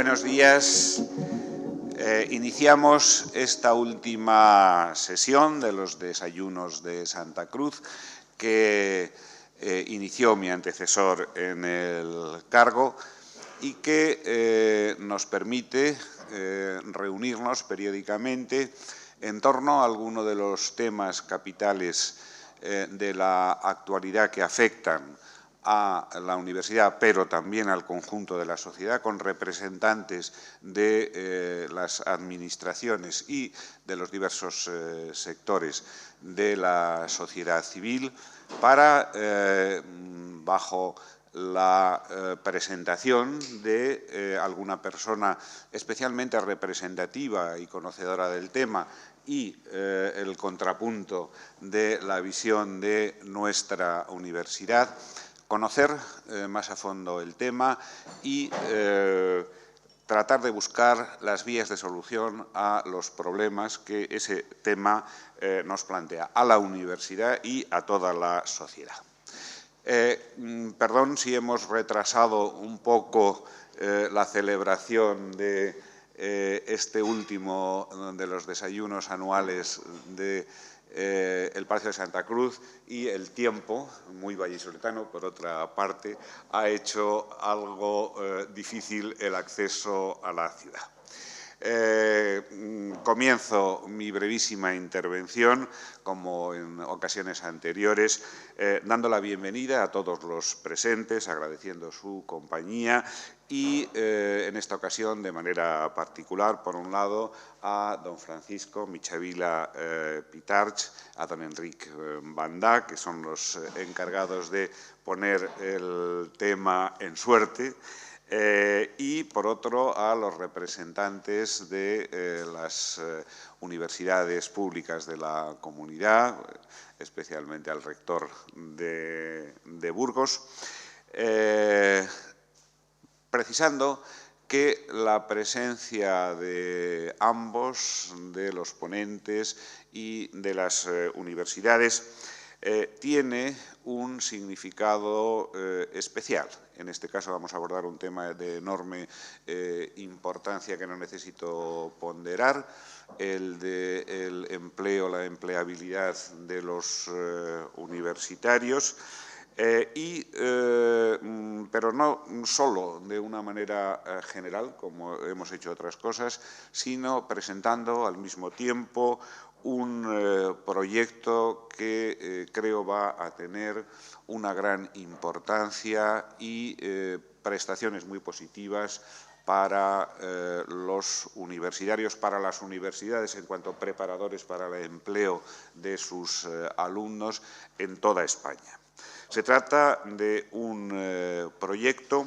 Buenos días. Iniciamos esta última sesión de los desayunos de Santa Cruz que inició mi antecesor en el cargo y que nos permite reunirnos periódicamente en torno a algunos de los temas capitales de la actualidad que afectan a la universidad, pero también al conjunto de la sociedad, con representantes de las administraciones y de los diversos sectores de la sociedad civil, para, bajo la presentación de alguna persona especialmente representativa y conocedora del tema y el contrapunto de la visión de nuestra universidad, conocer más a fondo el tema y tratar de buscar las vías de solución a los problemas que ese tema nos plantea a la universidad y a toda la sociedad. Perdón si hemos retrasado un poco la celebración de este último de los desayunos anuales de el Palacio de Santa Cruz, y el tiempo, muy vallisoletano por otra parte, ha hecho algo difícil el acceso a la ciudad. Comienzo mi brevísima intervención, como en ocasiones anteriores, dando la bienvenida a todos los presentes, agradeciendo su compañía y, en esta ocasión, de manera particular, por un lado, a don Francisco Michavila Pitarch, a don Enric Bandà, que son los encargados de poner el tema en suerte, y, por otro, a los representantes de las universidades públicas de la comunidad, especialmente al rector de Burgos, precisando que la presencia de ambos, de los ponentes y de las universidades, tiene un significado especial. En este caso vamos a abordar un tema de enorme importancia que no necesito ponderar, el del empleo, la empleabilidad de los universitarios, pero no solo de una manera general, como hemos hecho otras cosas, sino presentando al mismo tiempo un proyecto que creo va a tener una gran importancia y prestaciones muy positivas para los universitarios, para las universidades en cuanto a preparadores para el empleo de sus alumnos en toda España. Se trata de un proyecto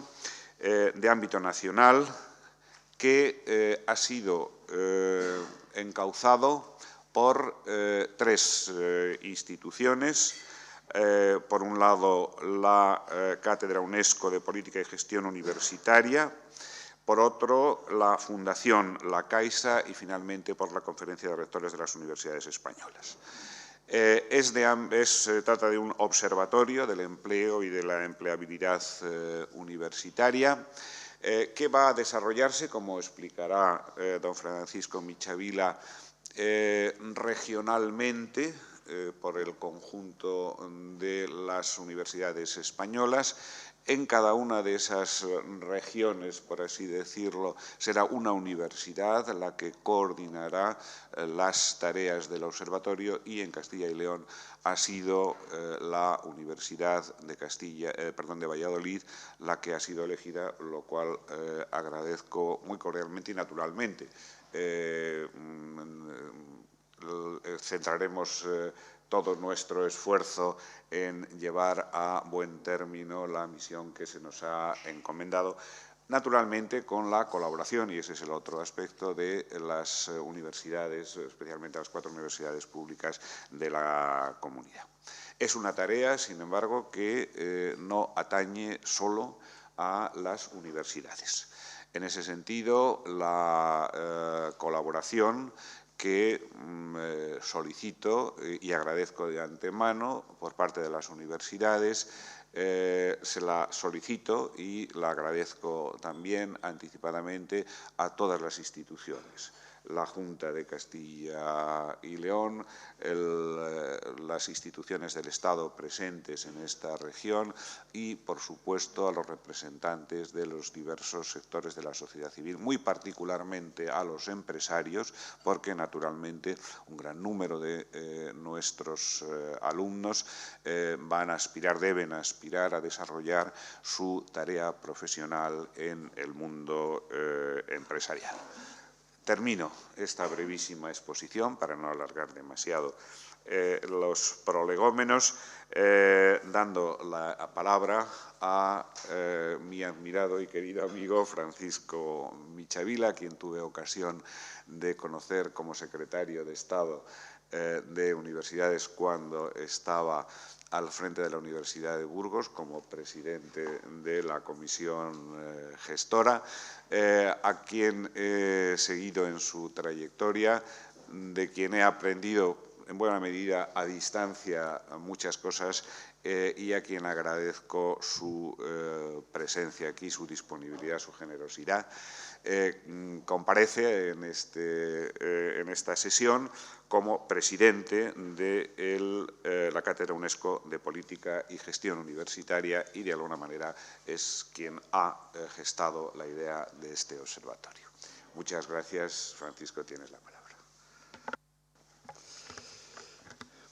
de ámbito nacional que ha sido encauzado por tres instituciones. Por un lado, la Cátedra UNESCO de Política y Gestión Universitaria, por otro, la Fundación La Caixa y, finalmente, por la Conferencia de Rectores de las Universidades Españolas. Se trata de un observatorio del empleo y de la empleabilidad universitaria que va a desarrollarse, como explicará don Francisco Michavila, regionalmente por el conjunto de las universidades españolas. En cada una de esas regiones, por así decirlo, será una universidad la que coordinará las tareas del observatorio, y en Castilla y León ha sido la Universidad de Valladolid la que ha sido elegida, lo cual agradezco muy cordialmente y naturalmente. Centraremos todo nuestro esfuerzo en llevar a buen término la misión que se nos ha encomendado, naturalmente con la colaboración, y ese es el otro aspecto, de las universidades, especialmente las 4 universidades públicas de la comunidad. Es una tarea, sin embargo, que no atañe solo a las universidades. En ese sentido, la colaboración que solicito y agradezco de antemano por parte de las universidades se la solicito y la agradezco también anticipadamente a todas las instituciones. La Junta de Castilla y León, las instituciones del Estado presentes en esta región y, por supuesto, a los representantes de los diversos sectores de la sociedad civil, muy particularmente a los empresarios, porque, naturalmente, un gran número de nuestros alumnos deben aspirar a desarrollar su tarea profesional en el mundo empresarial. Termino esta brevísima exposición, para no alargar demasiado los prolegómenos, dando la palabra a mi admirado y querido amigo Francisco Michavila, a quien tuve ocasión de conocer como secretario de Estado de Universidades cuando estaba al frente de la Universidad de Burgos como presidente de la comisión gestora, a quien he seguido en su trayectoria, de quien he aprendido en buena medida a distancia muchas cosas y a quien agradezco su presencia aquí, su disponibilidad, su generosidad. Comparece en esta sesión como presidente de la Cátedra UNESCO de Política y Gestión Universitaria y, de alguna manera, es quien ha gestado la idea de este observatorio. Muchas gracias. Francisco, tienes la palabra.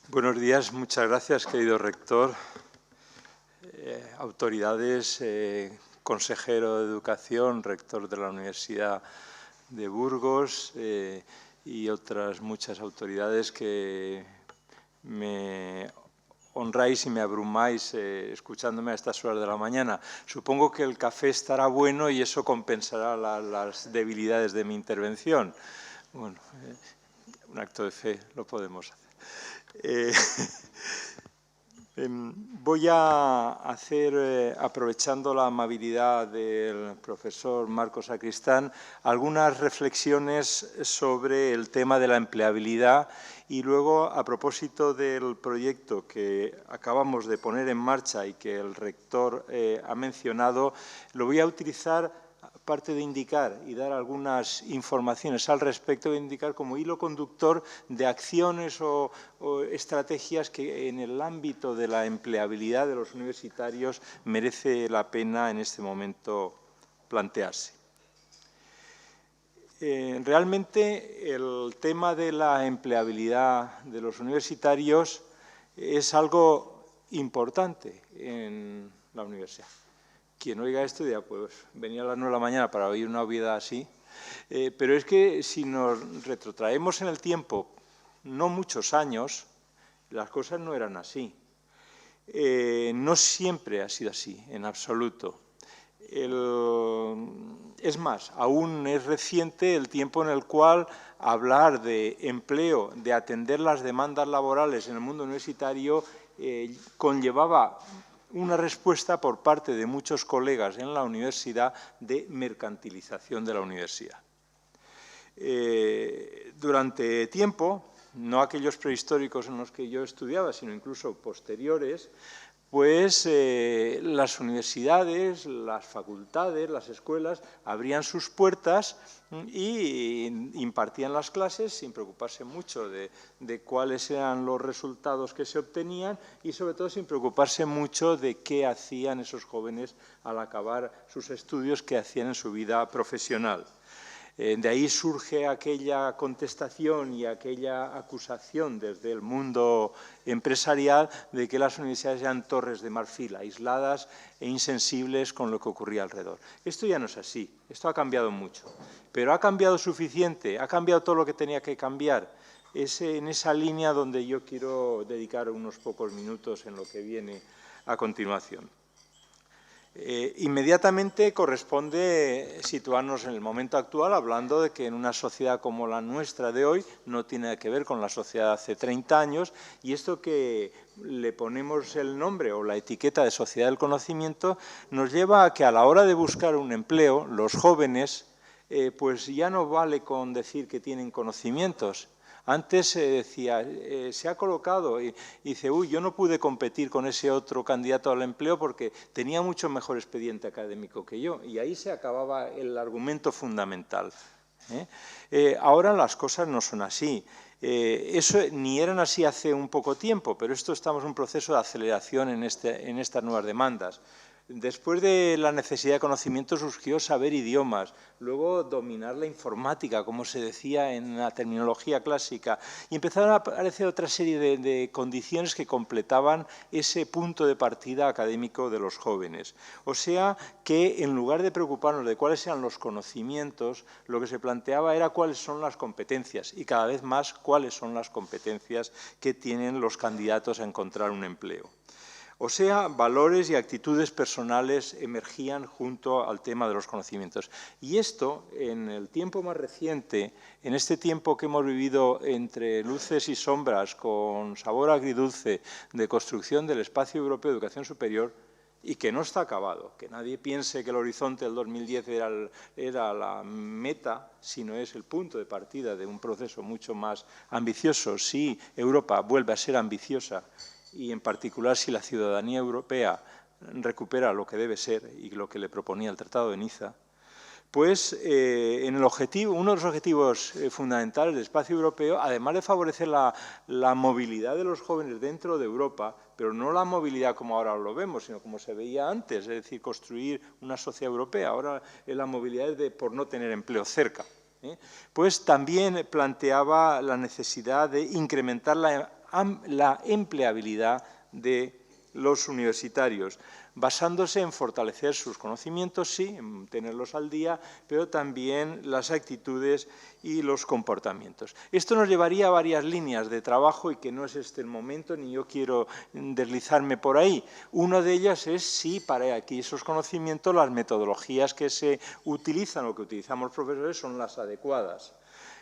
Buenos días, muchas gracias, querido rector, autoridades, consejero de Educación, rector de la Universidad de Burgos y otras muchas autoridades que me honráis y me abrumáis escuchándome a estas horas de la mañana. Supongo que el café estará bueno y eso compensará las debilidades de mi intervención. Bueno, un acto de fe lo podemos hacer. Voy a hacer, aprovechando la amabilidad del profesor Marcos Sacristán, algunas reflexiones sobre el tema de la empleabilidad y luego, a propósito del proyecto que acabamos de poner en marcha y que el rector ha mencionado, lo voy a utilizar, aparte de indicar y dar algunas informaciones al respecto, de indicar como hilo conductor de acciones o estrategias que en el ámbito de la empleabilidad de los universitarios merece la pena en este momento plantearse. Realmente el tema de la empleabilidad de los universitarios es algo importante en la universidad. Quien oiga esto dirá, pues venía a las 9 de la mañana para oír una obviedad así, pero es que si nos retrotraemos en el tiempo, no muchos años, las cosas no eran así. No siempre ha sido así, en absoluto. Es más, aún es reciente el tiempo en el cual hablar de empleo, de atender las demandas laborales en el mundo universitario, conllevaba una respuesta por parte de muchos colegas en la universidad de mercantilización de la universidad. Durante tiempo, no aquellos prehistóricos en los que yo estudiaba, sino incluso posteriores, pues las universidades, las facultades, las escuelas abrían sus puertas y impartían las clases sin preocuparse mucho de cuáles eran los resultados que se obtenían y, sobre todo, sin preocuparse mucho de qué hacían esos jóvenes al acabar sus estudios, qué hacían en su vida profesional. De ahí surge aquella contestación y aquella acusación desde el mundo empresarial de que las universidades eran torres de marfil, aisladas e insensibles con lo que ocurría alrededor. Esto ya no es así, esto ha cambiado mucho, pero ha cambiado suficiente, ha cambiado todo lo que tenía que cambiar. Es en esa línea donde yo quiero dedicar unos pocos minutos en lo que viene a continuación. Inmediatamente corresponde situarnos en el momento actual, hablando de que en una sociedad como la nuestra de hoy no tiene nada que ver con la sociedad de hace 30 años y esto que le ponemos el nombre o la etiqueta de sociedad del conocimiento nos lleva a que a la hora de buscar un empleo, los jóvenes, pues ya no vale con decir que tienen conocimientos. Antes se decía, se ha colocado y dice, uy, yo no pude competir con ese otro candidato al empleo porque tenía mucho mejor expediente académico que yo. Y ahí se acababa el argumento fundamental. Ahora las cosas no son así. Eso ni eran así hace un poco tiempo, pero estamos en un proceso de aceleración en estas nuevas demandas. Después de la necesidad de conocimiento surgió saber idiomas, luego dominar la informática, como se decía en la terminología clásica, y empezaron a aparecer otra serie de condiciones que completaban ese punto de partida académico de los jóvenes. O sea que en lugar de preocuparnos de cuáles eran los conocimientos, lo que se planteaba era cuáles son las competencias y cada vez más cuáles son las competencias que tienen los candidatos a encontrar un empleo. O sea, valores y actitudes personales emergían junto al tema de los conocimientos. Y esto, en el tiempo más reciente, en este tiempo que hemos vivido entre luces y sombras, con sabor agridulce, de construcción del espacio europeo de educación superior, y que no está acabado, que nadie piense que el horizonte del 2010 era la meta, sino es el punto de partida de un proceso mucho más ambicioso. Si Europa vuelve a ser ambiciosa, y en particular si la ciudadanía europea recupera lo que debe ser y lo que le proponía el Tratado de Niza, pues uno de los objetivos fundamentales del espacio europeo, además de favorecer la movilidad de los jóvenes dentro de Europa, pero no la movilidad como ahora lo vemos, sino como se veía antes, es decir, construir una sociedad europea. Ahora la movilidad es por no tener empleo cerca. Pues también planteaba la necesidad de incrementar la empleabilidad de los universitarios, basándose en fortalecer sus conocimientos, sí, en tenerlos al día, pero también las actitudes y los comportamientos. Esto nos llevaría a varias líneas de trabajo y que no es este el momento, ni yo quiero deslizarme por ahí. Una de ellas es, sí, para aquí esos conocimientos, las metodologías que se utilizan o que utilizamos los profesores son las adecuadas.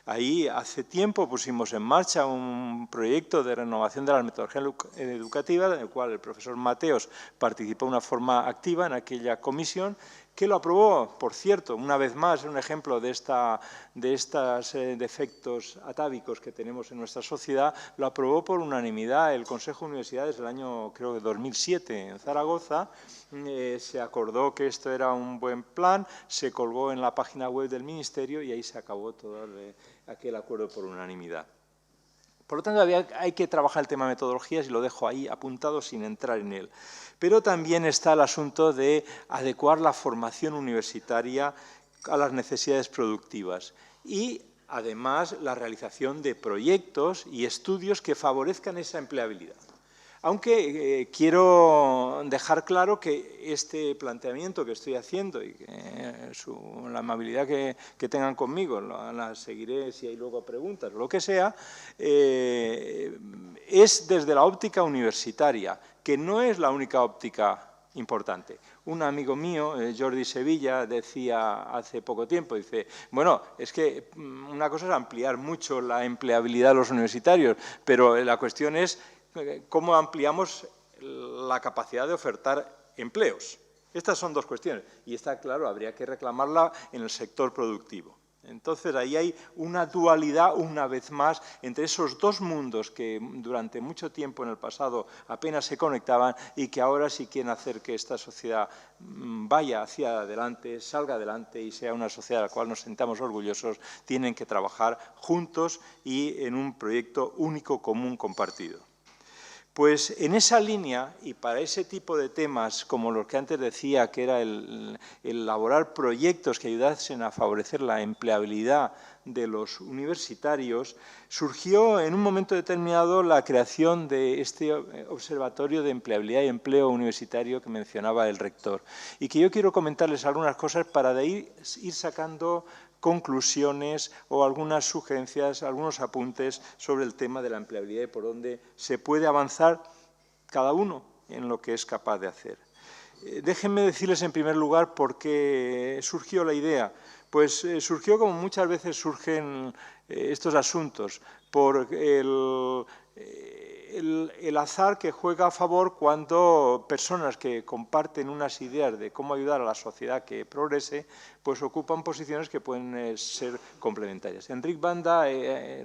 Ahí hace tiempo pusimos en marcha un proyecto de renovación de la metodología educativa, en el cual el profesor Mateos participó de una forma activa en aquella comisión, que lo aprobó, por cierto, una vez más, un ejemplo de estos defectos atávicos que tenemos en nuestra sociedad, lo aprobó por unanimidad el Consejo de Universidades del año, creo que 2007, en Zaragoza. Se acordó que esto era un buen plan, se colgó en la página web del Ministerio y ahí se acabó todo aquel acuerdo por unanimidad. Por lo tanto, hay que trabajar el tema de metodologías y lo dejo ahí apuntado sin entrar en él. Pero también está el asunto de adecuar la formación universitaria a las necesidades productivas y, además, la realización de proyectos y estudios que favorezcan esa empleabilidad. Aunque quiero dejar claro que este planteamiento que estoy haciendo y la amabilidad que tengan conmigo, la seguiré si hay luego preguntas o lo que sea, es desde la óptica universitaria, que no es la única óptica importante. Un amigo mío, Jordi Sevilla, decía hace poco tiempo, dice, bueno, es que una cosa es ampliar mucho la empleabilidad de los universitarios, pero la cuestión es cómo ampliamos la capacidad de ofertar empleos. Estas son dos cuestiones y está claro, habría que reclamarla en el sector productivo. Entonces, ahí hay una dualidad, una vez más, entre esos dos mundos que durante mucho tiempo en el pasado apenas se conectaban y que ahora sí quieren hacer que esta sociedad vaya hacia adelante, salga adelante y sea una sociedad de la cual nos sintamos orgullosos, tienen que trabajar juntos y en un proyecto único, común, compartido. Pues en esa línea, y para ese tipo de temas, como los que antes decía, que era el elaborar proyectos que ayudasen a favorecer la empleabilidad de los universitarios, surgió en un momento determinado la creación de este Observatorio de Empleabilidad y Empleo Universitario que mencionaba el rector, y que yo quiero comentarles algunas cosas para de ahí ir sacando conclusiones o algunas sugerencias, algunos apuntes sobre el tema de la empleabilidad y por dónde se puede avanzar cada uno en lo que es capaz de hacer. Déjenme decirles en primer lugar por qué surgió la idea. Pues surgió como muchas veces surgen estos asuntos, por el el azar que juega a favor cuando personas que comparten unas ideas de cómo ayudar a la sociedad que progrese, pues ocupan posiciones que pueden ser complementarias. Enric Banda,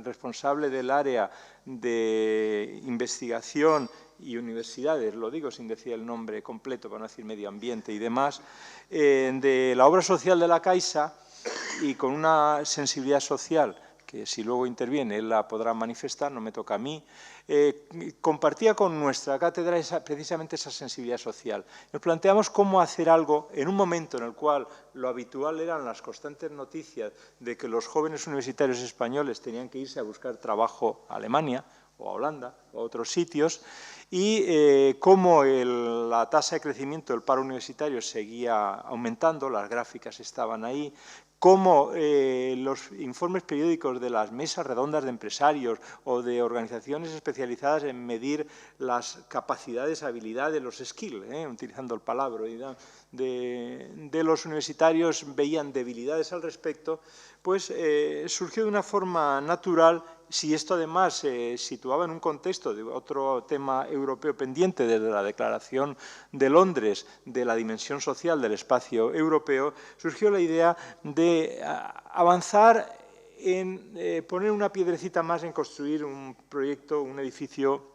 responsable del área de investigación y universidades, lo digo sin decir el nombre completo para no decir medio ambiente y demás, de la obra social de la Caixa, y con una sensibilidad social que si luego interviene él la podrá manifestar, no me toca a mí, compartía con nuestra cátedra precisamente esa sensibilidad social. Nos planteamos cómo hacer algo en un momento en el cual lo habitual eran las constantes noticias de que los jóvenes universitarios españoles tenían que irse a buscar trabajo a Alemania o a Holanda o a otros sitios, y cómo la tasa de crecimiento del paro universitario seguía aumentando, las gráficas estaban ahí, cómo los informes periódicos de las mesas redondas de empresarios o de organizaciones especializadas en medir las capacidades, habilidades, los skills, utilizando el palabra, de los universitarios veían debilidades al respecto, pues surgió de una forma natural. Si esto además se situaba en un contexto de otro tema europeo pendiente desde la Declaración de Londres de la dimensión social del espacio europeo, surgió la idea de avanzar en poner una piedrecita más en construir un proyecto, un edificio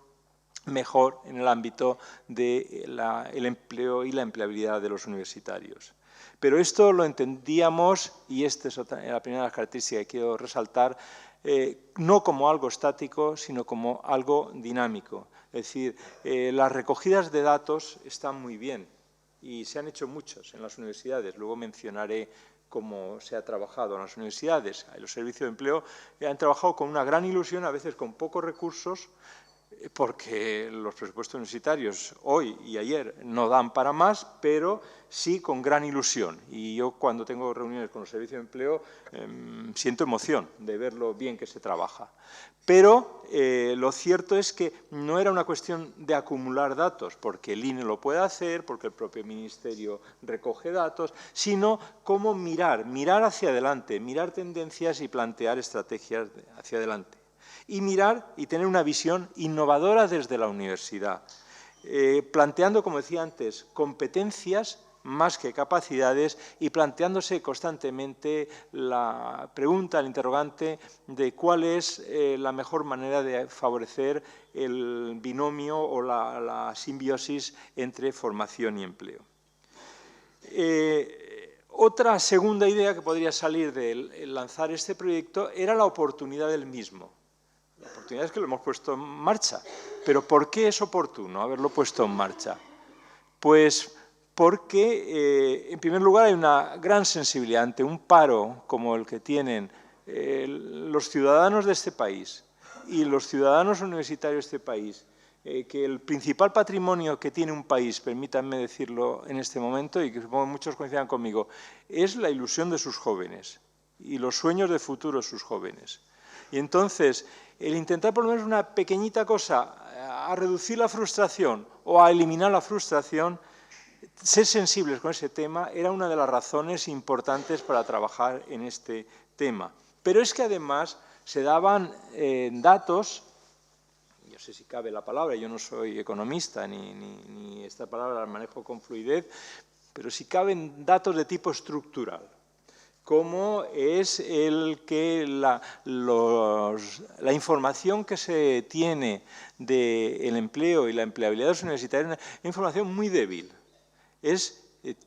mejor en el ámbito del empleo y la empleabilidad de los universitarios. Pero esto lo entendíamos, y esta es la primera de las características que quiero resaltar, no como algo estático, sino como algo dinámico. Es decir, las recogidas de datos están muy bien y se han hecho muchos en las universidades. Luego mencionaré cómo se ha trabajado en las universidades. Los servicios de empleo han trabajado con una gran ilusión, a veces con pocos recursos, porque los presupuestos universitarios hoy y ayer no dan para más, pero sí con gran ilusión. Y yo cuando tengo reuniones con los servicios de empleo siento emoción de ver lo bien que se trabaja. Pero lo cierto es que no era una cuestión de acumular datos, porque el INE lo puede hacer, porque el propio Ministerio recoge datos, sino cómo mirar hacia adelante, mirar tendencias y plantear estrategias hacia adelante. Y mirar y tener una visión innovadora desde la universidad, planteando, como decía antes, competencias más que capacidades y planteándose constantemente la pregunta, el interrogante de cuál es la mejor manera de favorecer el binomio o la simbiosis entre formación y empleo. Otra segunda idea que podría salir de lanzar este proyecto era la oportunidad del mismo. La oportunidad es que lo hemos puesto en marcha. ¿Pero por qué es oportuno haberlo puesto en marcha? Pues porque, en primer lugar, hay una gran sensibilidad ante un paro como el que tienen los ciudadanos de este país y los ciudadanos universitarios de este país, que el principal patrimonio que tiene un país, permítanme decirlo en este momento, y que supongo que muchos coincidan conmigo, es la ilusión de sus jóvenes y los sueños de futuro de sus jóvenes. Y entonces, el intentar por lo menos una pequeñita cosa a reducir la frustración o a eliminar la frustración, ser sensibles con ese tema, era una de las razones importantes para trabajar en este tema. Pero es que además se daban datos, no sé si cabe la palabra, yo no soy economista ni esta palabra la manejo con fluidez, pero sí caben datos de tipo estructural, como es el que la información que se tiene del empleo y la empleabilidad de los universitarios es una información muy débil.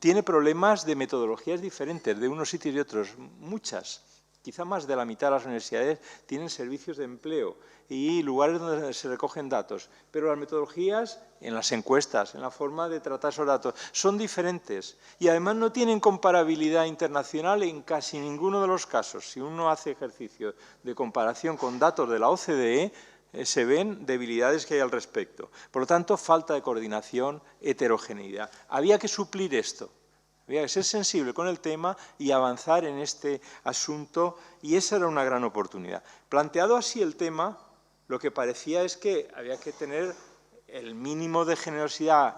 Tiene problemas de metodologías diferentes de unos sitios y otros, muchas. Quizá más de la mitad de las universidades tienen servicios de empleo y lugares donde se recogen datos, pero las metodologías en las encuestas, en la forma de tratar esos datos, son diferentes y además no tienen comparabilidad internacional en casi ninguno de los casos. Si uno hace ejercicio de comparación con datos de la OCDE, se ven debilidades que hay al respecto. Por lo tanto, falta de coordinación, heterogeneidad. Había que suplir esto. Había que ser sensible con el tema y avanzar en este asunto, y esa era una gran oportunidad. Planteado así el tema, lo que parecía es que había que tener el mínimo de generosidad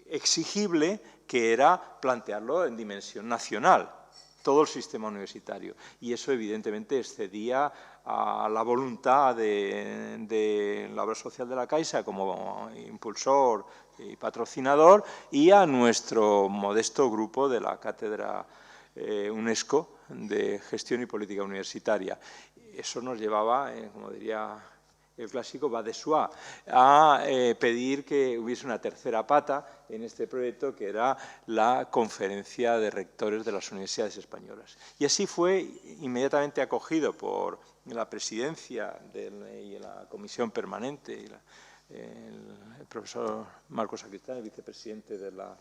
exigible, que era plantearlo en dimensión nacional. todo el sistema universitario. Y eso, evidentemente, excedía a la voluntad de la obra social de la Caixa como impulsor y patrocinador y a nuestro modesto grupo de la Cátedra UNESCO de Gestión y Política Universitaria. Eso nos llevaba, como diría el clásico va de soi, a pedir que hubiese una tercera pata en este proyecto, que era la Conferencia de Rectores de las Universidades Españolas. Y así fue inmediatamente acogido por la presidencia y la comisión permanente, y el profesor Marcos Sacristán, el vicepresidente de la,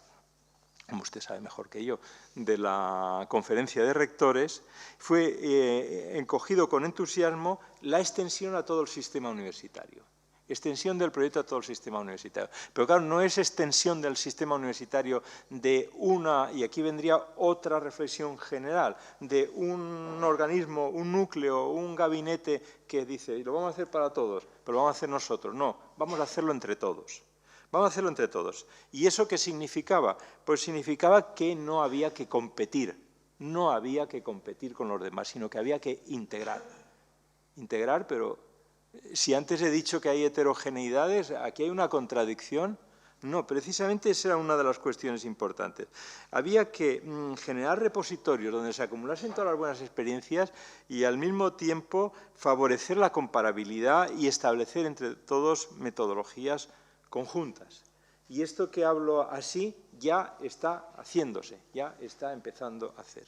como usted sabe mejor que yo, de la Conferencia de Rectores, fue encogido con entusiasmo la extensión a todo el sistema universitario. Extensión del proyecto a todo el sistema universitario. Pero claro, no es extensión del sistema universitario de una, y aquí vendría otra reflexión general, de un organismo, un núcleo, un gabinete que dice, lo vamos a hacer para todos, pero lo vamos a hacer nosotros. No, vamos a hacerlo entre todos. Vamos a hacerlo entre todos. ¿Y eso qué significaba? Pues significaba que no había que competir, no había que competir con los demás, sino que había que integrar. Integrar, pero si antes he dicho que hay heterogeneidades, aquí hay una contradicción. No, precisamente esa era una de las cuestiones importantes. Había que generar repositorios donde se acumulasen todas las buenas experiencias y al mismo tiempo favorecer la comparabilidad y establecer entre todos metodologías conjuntas. Y esto que hablo así ya está haciéndose, ya está empezando a hacer.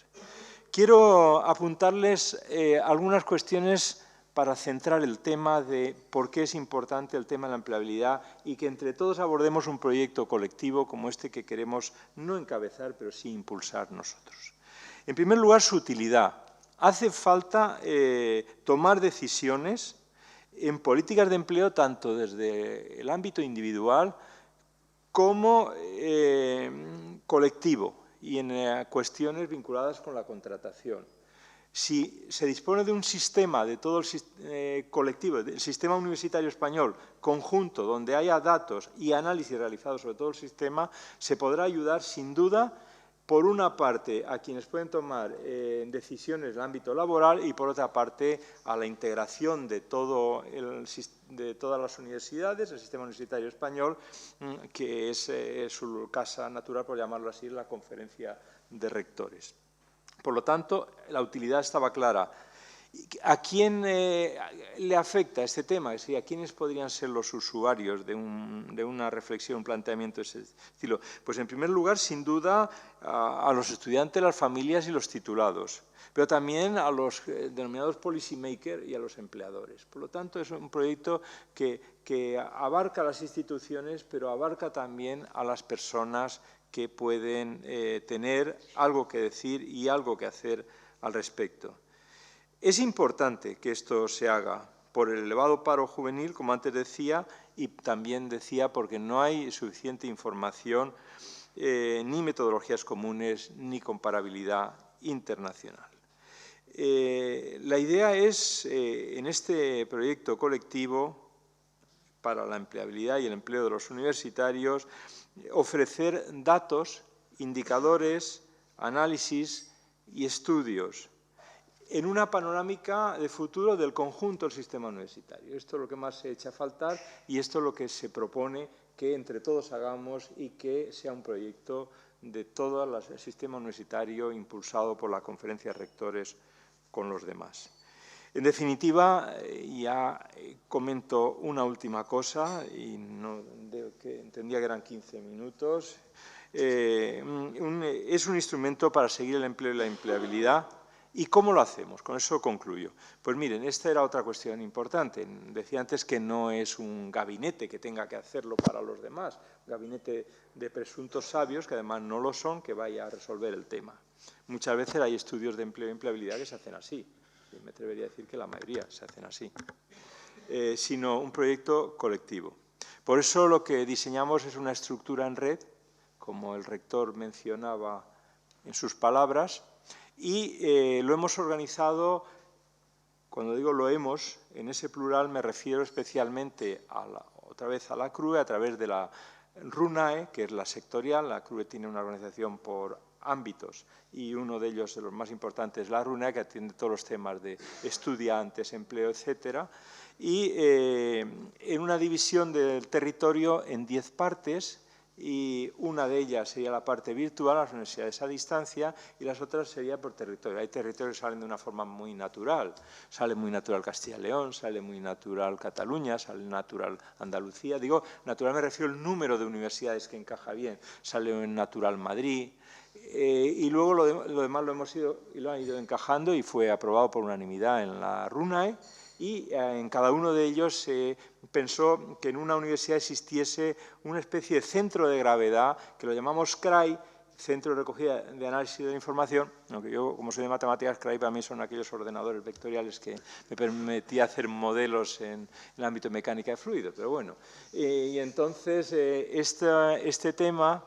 Quiero apuntarles algunas cuestiones para centrar el tema de por qué es importante el tema de la empleabilidad y que entre todos abordemos un proyecto colectivo como este que queremos no encabezar, pero sí impulsar nosotros. En primer lugar, su utilidad. Hace falta tomar decisiones en políticas de empleo tanto desde el ámbito individual como colectivo y en cuestiones vinculadas con la contratación. Si se dispone de un sistema de todo el colectivo, del sistema universitario español conjunto, donde haya datos y análisis realizados sobre todo el sistema, se podrá ayudar sin duda, por una parte, a quienes pueden tomar decisiones en el ámbito laboral y, por otra parte, a la integración de todas las universidades, el sistema universitario español, que es su casa natural, por llamarlo así, la Conferencia de Rectores. Por lo tanto, la utilidad estaba clara. ¿A quién le afecta este tema? Es decir, ¿a quiénes podrían ser los usuarios de una reflexión, un planteamiento de ese estilo? Pues, en primer lugar, sin duda, a los estudiantes, las familias y los titulados, pero también a los denominados policy makers y a los empleadores. Por lo tanto, es un proyecto que abarca a las instituciones, pero abarca también a las personas que pueden tener algo que decir y algo que hacer al respecto. Es importante que esto se haga por el elevado paro juvenil, como antes decía, y también decía porque no hay suficiente información, ni metodologías comunes, ni comparabilidad internacional. La idea es, en este proyecto colectivo para la empleabilidad y el empleo de los universitarios, ofrecer datos, indicadores, análisis y estudios en una panorámica de futuro del conjunto del sistema universitario. Esto es lo que más se echa a faltar y esto es lo que se propone que entre todos hagamos y que sea un proyecto de todo el sistema universitario impulsado por la Conferencia de Rectores con los demás. En definitiva, ya comento una última cosa, y no, que entendía que eran 15 minutos. Es un instrumento para seguir el empleo y la empleabilidad. ¿Y cómo lo hacemos? Con eso concluyo. Pues miren, esta era otra cuestión importante. Decía antes que no es un gabinete que tenga que hacerlo para los demás, un gabinete de presuntos sabios, que además no lo son, que vaya a resolver el tema. Muchas veces hay estudios de empleo y empleabilidad que se hacen así. Me atrevería a decir que la mayoría se hacen así, sino un proyecto colectivo. Por eso lo que diseñamos es una estructura en red, como el rector mencionaba en sus palabras, y lo hemos organizado, cuando digo lo hemos, en ese plural me refiero especialmente otra vez a la CRUE, a través de la RUNAE, que es la sectorial. La CRUE tiene una organización por ámbitos, y uno de ellos, de los más importantes, es la RUNAE, que atiende todos los temas de estudiantes, empleo, etcétera, y en una división del territorio en 10 partes, y una de ellas sería la parte virtual, las universidades a distancia, y las otras sería por territorio. Hay territorios que salen de una forma muy natural. Sale muy natural Castilla y León, sale muy natural Cataluña, sale natural Andalucía. Digo, natural me refiero al número de universidades que encaja bien. Sale en natural Madrid. Y luego lo demás lo han ido encajando y fue aprobado por unanimidad en la RUNAE. Y en cada uno de ellos se pensó que en una universidad existiese una especie de centro de gravedad, que lo llamamos CRAI, Centro de Recogida de Análisis de la Información, aunque yo, como soy de matemáticas, CRAI para mí son aquellos ordenadores vectoriales que me permitía hacer modelos en el ámbito de mecánica de fluidos, pero bueno. Y entonces este tema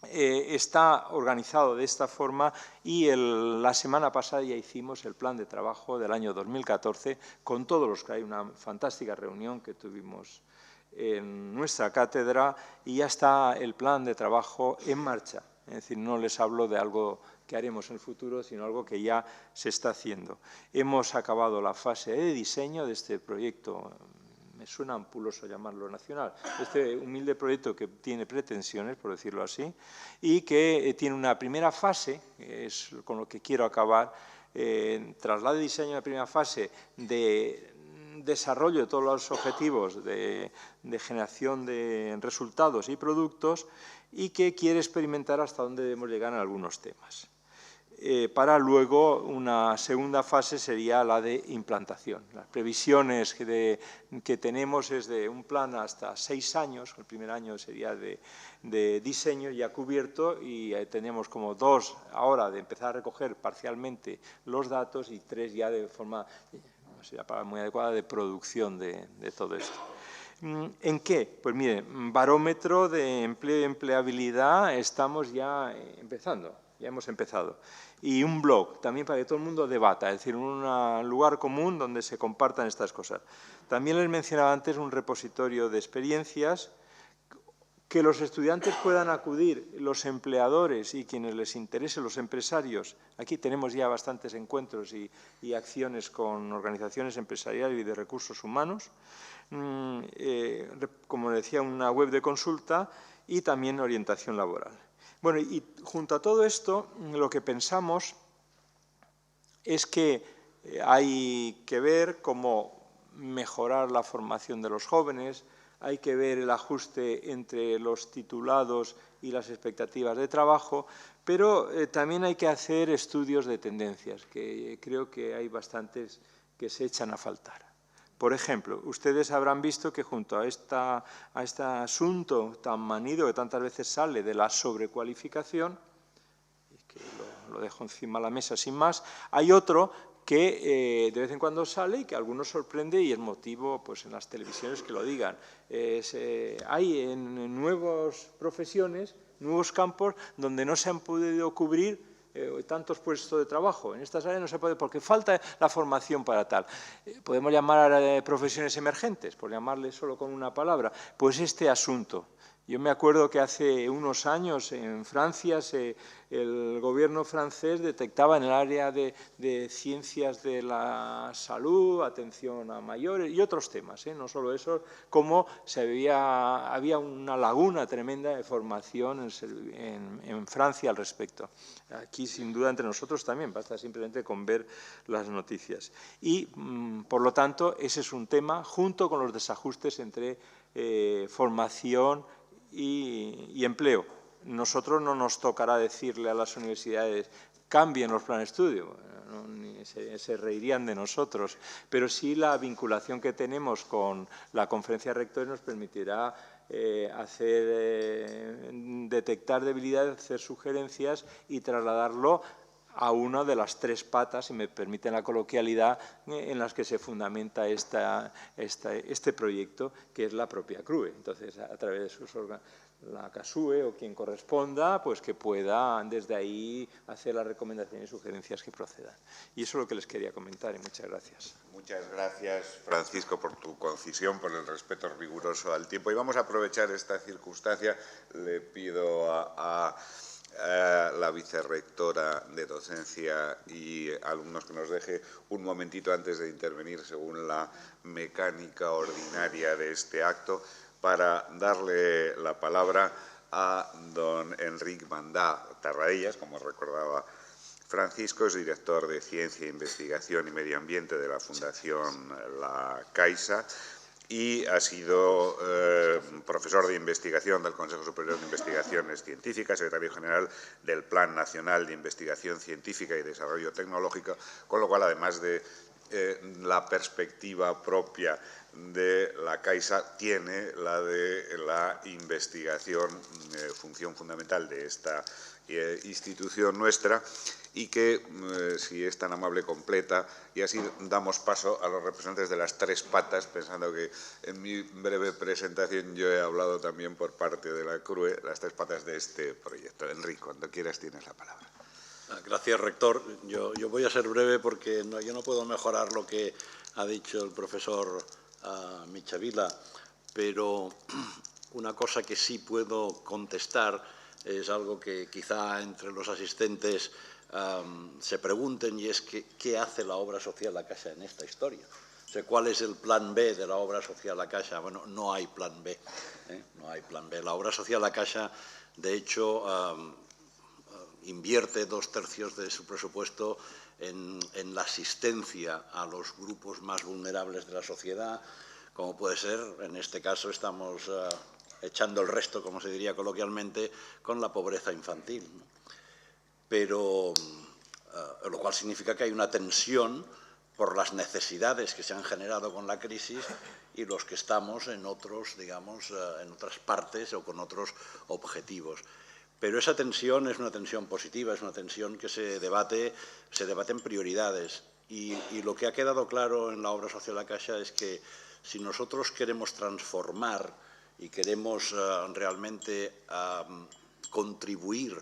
está organizado de esta forma, y la semana pasada ya hicimos el plan de trabajo del año 2014 con todos los que hay, una fantástica reunión que tuvimos en nuestra cátedra, y ya está el plan de trabajo en marcha. Es decir, no les hablo de algo que haremos en el futuro, sino algo que ya se está haciendo. Hemos acabado la fase de diseño de este proyecto. Me suena ampuloso llamarlo nacional, este humilde proyecto que tiene pretensiones, por decirlo así, y que tiene una primera fase, que es con lo que quiero acabar, traslado de diseño de primera fase de desarrollo de todos los objetivos de generación de resultados y productos, y que quiere experimentar hasta dónde debemos llegar en algunos temas. Para luego una segunda fase sería la de implantación. Las previsiones que tenemos es de un plan hasta 6 años, el primer año sería de diseño ya cubierto, y tenemos como 2 ahora de empezar a recoger parcialmente los datos, y 3 ya de forma, no sé, muy adecuada, de producción de todo esto. ¿En qué? Pues mire, barómetro de empleo y empleabilidad estamos ya empezando. Ya hemos empezado. Y un blog, también para que todo el mundo debata, es decir, un lugar común donde se compartan estas cosas. También les mencionaba antes un repositorio de experiencias, que los estudiantes puedan acudir, los empleadores y quienes les interese, los empresarios. Aquí tenemos ya bastantes encuentros y acciones con organizaciones empresariales y de recursos humanos. Como decía, una web de consulta y también orientación laboral. Bueno, y junto a todo esto, lo que pensamos es que hay que ver cómo mejorar la formación de los jóvenes, hay que ver el ajuste entre los titulados y las expectativas de trabajo, pero también hay que hacer estudios de tendencias, que creo que hay bastantes que se echan a faltar. Por ejemplo, ustedes habrán visto que junto a este asunto tan manido que tantas veces sale de la sobrecualificación, y que lo dejo encima de la mesa sin más, hay otro que de vez en cuando sale y que a algunos sorprende, y es motivo, pues, en las televisiones que lo digan. Hay en nuevas profesiones, nuevos campos donde no se han podido cubrir tantos puestos de trabajo. En estas áreas no se puede, porque falta la formación para tal. Podemos llamar a profesiones emergentes, por llamarle solo con una palabra, pues este asunto. Yo me acuerdo que hace unos años en Francia el gobierno francés detectaba en el área de ciencias de la salud, atención a mayores y otros temas, no solo eso, como había una laguna tremenda de formación en Francia al respecto. Aquí, sin duda, entre nosotros también, basta simplemente con ver las noticias. Y, por lo tanto, ese es un tema, junto con los desajustes entre formación y empleo. Nosotros no nos tocará decirle a las universidades cambien los planes de estudio, se reirían de nosotros, pero sí la vinculación que tenemos con la conferencia de rectores nos permitirá detectar debilidades, hacer sugerencias y trasladarlo a una de las 3 patas, si me permiten la coloquialidad, en las que se fundamenta este proyecto, que es la propia CRUE. Entonces, a través de sus órganos, la CASUE o quien corresponda, pues que pueda desde ahí hacer las recomendaciones y sugerencias que procedan. Y eso es lo que les quería comentar, y muchas gracias. Muchas gracias, Francisco, por tu concisión, por el respeto riguroso al tiempo. Y vamos a aprovechar esta circunstancia. Le pido a a la vicerrectora de docencia y alumnos que nos deje un momentito antes de intervenir según la mecánica ordinaria de este acto para darle la palabra a don Enric Mandà Tarradellas, como recordaba Francisco, es director de Ciencia, Investigación y Medio Ambiente de la Fundación La Caixa y ha sido profesor de investigación del Consejo Superior de Investigaciones Científicas, secretario general del Plan Nacional de Investigación Científica y Desarrollo Tecnológico, con lo cual, además de la perspectiva propia de la Caixa, tiene la de la investigación, función fundamental de esta institución nuestra, y que, si es tan amable, completa, y así damos paso a los representantes de las tres patas, pensando que en mi breve presentación yo he hablado también por parte de la CRUE, las tres patas de este proyecto. Enrique, cuando quieras tienes la palabra. Gracias, rector. Yo voy a ser breve porque yo no puedo mejorar lo que ha dicho el profesor Michavila, pero una cosa que sí puedo contestar es algo que quizá entre los asistentes se pregunten, y es ¿qué hace la obra social La Caixa en esta historia? O sea, ¿cuál es el plan B de la obra social La Caixa? Bueno, no hay plan B, no hay plan B. La obra social La Caixa, de hecho, invierte 2/3 de su presupuesto en la asistencia a los grupos más vulnerables de la sociedad, como puede ser, en este caso estamos echando el resto, como se diría coloquialmente, con la pobreza infantil, ¿no? Pero, lo cual significa que hay una tensión por las necesidades que se han generado con la crisis y los que estamos en otros, digamos, en otras partes o con otros objetivos. Pero esa tensión es una tensión positiva, es una tensión que se debate en prioridades. Y lo que ha quedado claro en la obra social La Caixa es que si nosotros queremos transformar y queremos realmente contribuir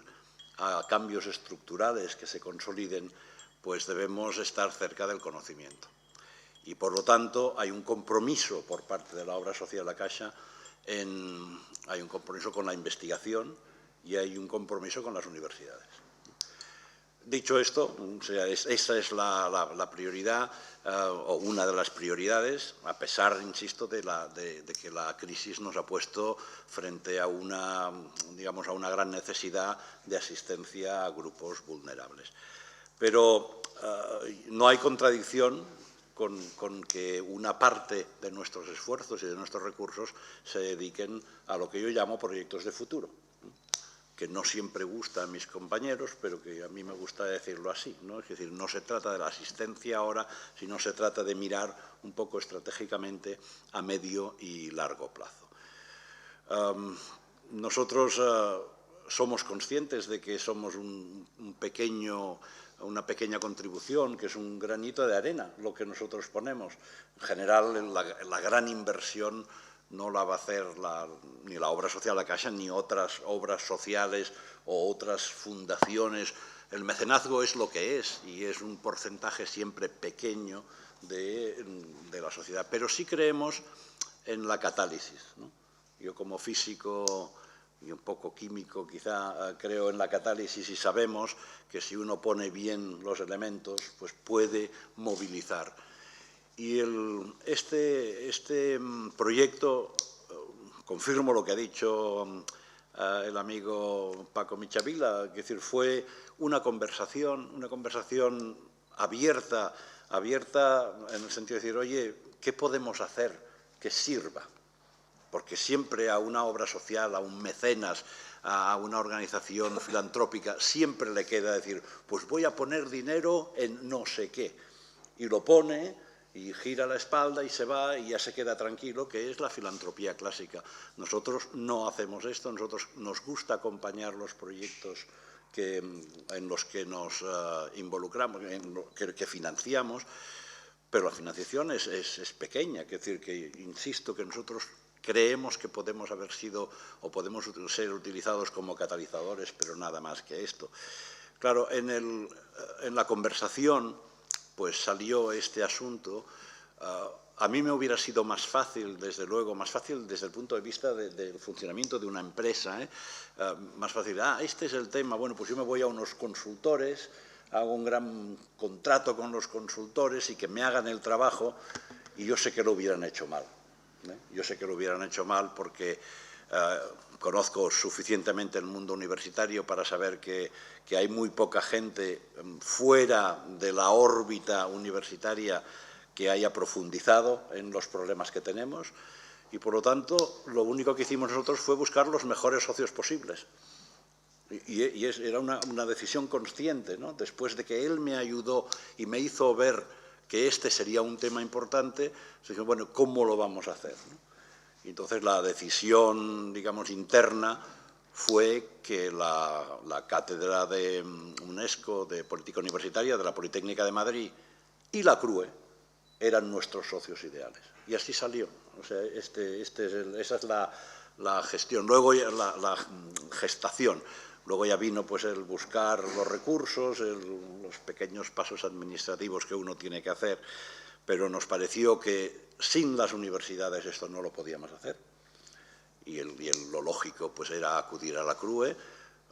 a cambios estructurales que se consoliden, pues debemos estar cerca del conocimiento. Y, por lo tanto, hay un compromiso por parte de la obra social La Caixa, hay un compromiso con la investigación y hay un compromiso con las universidades. Dicho esto, o sea, esa es la prioridad, o una de las prioridades, a pesar, insisto, de que la crisis nos ha puesto frente a una gran necesidad de asistencia a grupos vulnerables. Pero no hay contradicción con que una parte de nuestros esfuerzos y de nuestros recursos se dediquen a lo que yo llamo proyectos de futuro, que no siempre gusta a mis compañeros, pero que a mí me gusta decirlo así, ¿no? Es decir, no se trata de la asistencia ahora, sino se trata de mirar un poco estratégicamente a medio y largo plazo. Nosotros somos conscientes de que somos una pequeña contribución, que es un granito de arena, lo que nosotros ponemos. En general, la gran inversión no la va a hacer ni la obra social La Caixa ni otras obras sociales o otras fundaciones. El mecenazgo es lo que es y es un porcentaje siempre pequeño de la sociedad. Pero sí creemos en la catálisis, ¿no? Yo, como físico y un poco químico, quizá creo en la catálisis, y sabemos que si uno pone bien los elementos, pues puede movilizar. Y este proyecto, confirmo lo que ha dicho el amigo Paco Michavila, es decir, fue una conversación abierta en el sentido de decir, oye, ¿qué podemos hacer que sirva? Porque siempre a una obra social, a un mecenas, a una organización filantrópica, siempre le queda decir, pues voy a poner dinero en no sé qué. Y lo pone y gira la espalda y se va y ya se queda tranquilo, que es la filantropía clásica. Nosotros no hacemos esto, nosotros nos gusta acompañar los proyectos en los que nos involucramos, que financiamos, pero la financiación es pequeña, es decir, que insisto que nosotros creemos que podemos haber sido o podemos ser utilizados como catalizadores, pero nada más que esto. Claro, en la conversación pues salió este asunto. A mí me hubiera sido más fácil, desde luego, más fácil desde el punto de vista del funcionamiento de una empresa, más fácil, este es el tema, bueno, pues yo me voy a unos consultores, hago un gran contrato con los consultores y que me hagan el trabajo, y yo sé que lo hubieran hecho mal. Yo sé que lo hubieran hecho mal porque conozco suficientemente el mundo universitario para saber que hay muy poca gente fuera de la órbita universitaria que haya profundizado en los problemas que tenemos, y por lo tanto lo único que hicimos nosotros fue buscar los mejores socios posibles. Y era una decisión consciente, ¿no? Después de que él me ayudó y me hizo ver que este sería un tema importante, se dijo, bueno, ¿cómo lo vamos a hacer?, ¿no? Y entonces la decisión, digamos, interna fue que la cátedra de UNESCO de Política Universitaria de la Politécnica de Madrid y la CRUE eran nuestros socios ideales. Y así salió. O sea, esa es la gestión. Luego la gestación. Luego ya vino pues el buscar los recursos, los pequeños pasos administrativos que uno tiene que hacer, pero nos pareció que sin las universidades esto no lo podíamos hacer. Y lo lógico pues era acudir a la CRUE.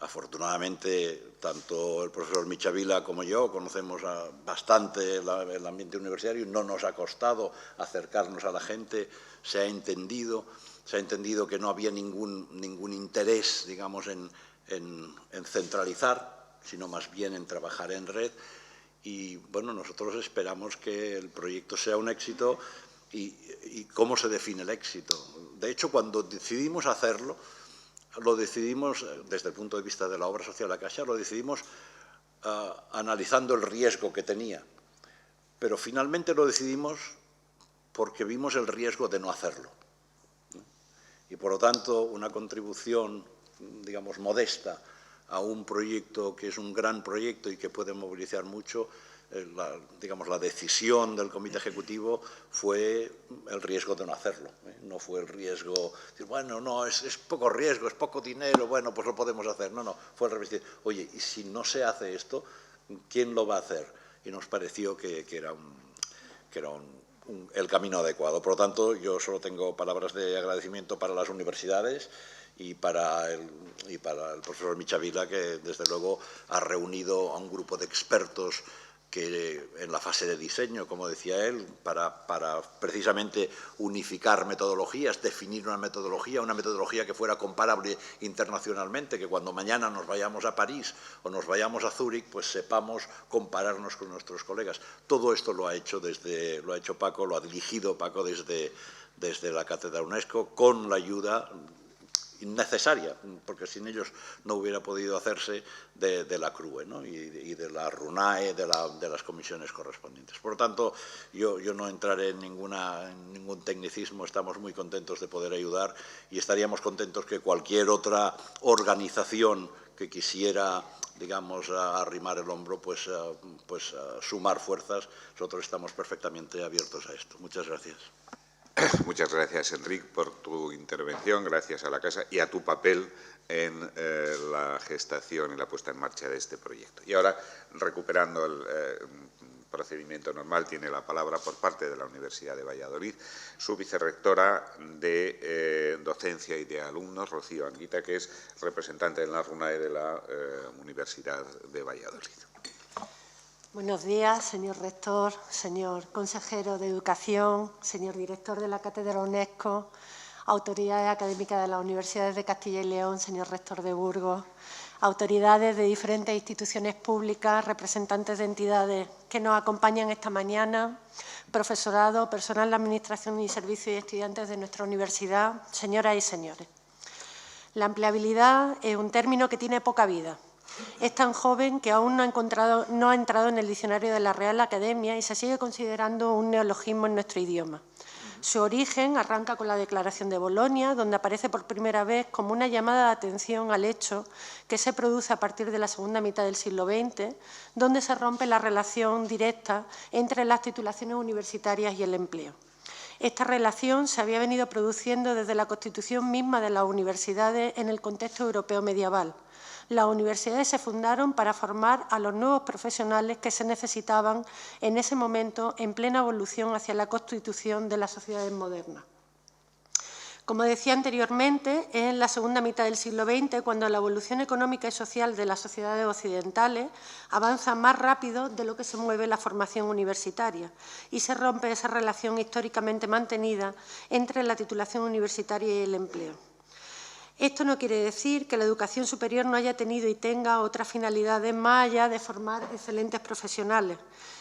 Afortunadamente, tanto el profesor Michavila como yo conocemos bastante el ambiente universitario y no nos ha costado acercarnos a la gente. Se ha entendido que no había ningún interés, digamos, en centralizar, sino más bien en trabajar en red. Y bueno, nosotros esperamos que el proyecto sea un éxito. ¿Y cómo se define el éxito? De hecho, cuando decidimos hacerlo, lo decidimos, desde el punto de vista de la obra social La Caixa, lo decidimos analizando el riesgo que tenía. Pero finalmente lo decidimos porque vimos el riesgo de no hacerlo. Y por lo tanto, una contribución, digamos, modesta a un proyecto que es un gran proyecto y que puede movilizar mucho, la decisión del comité ejecutivo fue el riesgo de no hacerlo. No fue el riesgo, decir, bueno, no, es poco riesgo, es poco dinero, bueno, pues lo podemos hacer. No, fue el riesgo, oye, y si no se hace esto, ¿quién lo va a hacer? Y nos pareció que era el camino adecuado. Por lo tanto, yo solo tengo palabras de agradecimiento para las universidades y para el profesor Michavila, que desde luego ha reunido a un grupo de expertos que en la fase de diseño, como decía él, para precisamente unificar metodologías, definir una metodología que fuera comparable internacionalmente, que cuando mañana nos vayamos a París o nos vayamos a Zúrich, pues sepamos compararnos con nuestros colegas. Todo esto lo ha hecho Paco, lo ha dirigido Paco desde la Cátedra UNESCO, con la ayuda innecesaria, porque sin ellos no hubiera podido hacerse, de la CRUE, ¿no? y de la RUNAE, de las comisiones correspondientes. Por lo tanto, yo no entraré en ningún tecnicismo. Estamos muy contentos de poder ayudar y estaríamos contentos que cualquier otra organización que quisiera, digamos, arrimar el hombro, pues sumar fuerzas. Nosotros estamos perfectamente abiertos a esto. Muchas gracias. Muchas gracias, Enric, por tu intervención, gracias a la Casa y a tu papel en la gestación y la puesta en marcha de este proyecto. Y ahora, recuperando el procedimiento normal, tiene la palabra por parte de la Universidad de Valladolid su vicerrectora de Docencia y de Alumnos, Rocío Anguita, que es representante en la RUNAE de la Universidad de Valladolid. Buenos días, señor rector, señor consejero de Educación, señor director de la Cátedra UNESCO, autoridades académicas de las Universidades de Castilla y León, señor rector de Burgos, autoridades de diferentes instituciones públicas, representantes de entidades que nos acompañan esta mañana, profesorado, personal de Administración y Servicios y estudiantes de nuestra universidad, señoras y señores. La empleabilidad es un término que tiene poca vida. Es tan joven que aún no ha entrado en el diccionario de la Real Academia y se sigue considerando un neologismo en nuestro idioma. Su origen arranca con la Declaración de Bolonia, donde aparece por primera vez como una llamada de atención al hecho que se produce a partir de la segunda mitad del siglo XX, donde se rompe la relación directa entre las titulaciones universitarias y el empleo. Esta relación se había venido produciendo desde la constitución misma de las universidades en el contexto europeo medieval. Las universidades se fundaron para formar a los nuevos profesionales que se necesitaban en ese momento en plena evolución hacia la constitución de las sociedades modernas. Como decía anteriormente, es en la segunda mitad del siglo XX cuando la evolución económica y social de las sociedades occidentales avanza más rápido de lo que se mueve la formación universitaria y se rompe esa relación históricamente mantenida entre la titulación universitaria y el empleo. Esto no quiere decir que la educación superior no haya tenido y tenga otras finalidades más allá de formar excelentes profesionales,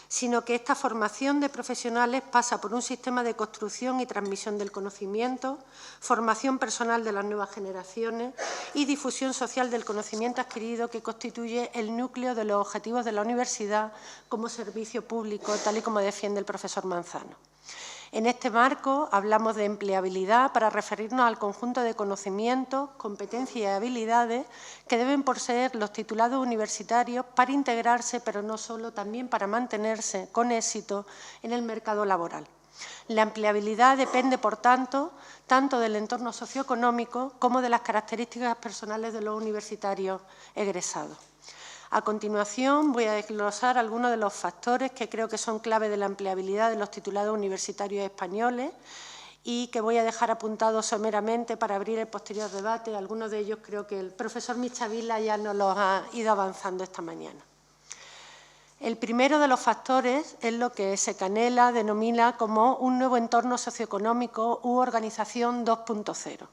sino que esta formación de profesionales pasa por un sistema de construcción y transmisión del conocimiento, formación personal de las nuevas generaciones y difusión social del conocimiento adquirido que constituye el núcleo de los objetivos de la universidad como servicio público, tal y como defiende el profesor Manzano. En este marco hablamos de empleabilidad para referirnos al conjunto de conocimientos, competencias y habilidades que deben poseer los titulados universitarios para integrarse, pero no solo, también para mantenerse con éxito en el mercado laboral. La empleabilidad depende, por tanto del entorno socioeconómico como de las características personales de los universitarios egresados. A continuación, voy a desglosar algunos de los factores que creo que son clave de la empleabilidad de los titulados universitarios españoles y que voy a dejar apuntados someramente para abrir el posterior debate. Algunos de ellos creo que el profesor Michavila ya nos los ha ido avanzando esta mañana. El primero de los factores es lo que Secanella denomina como un nuevo entorno socioeconómico u organización 2.0.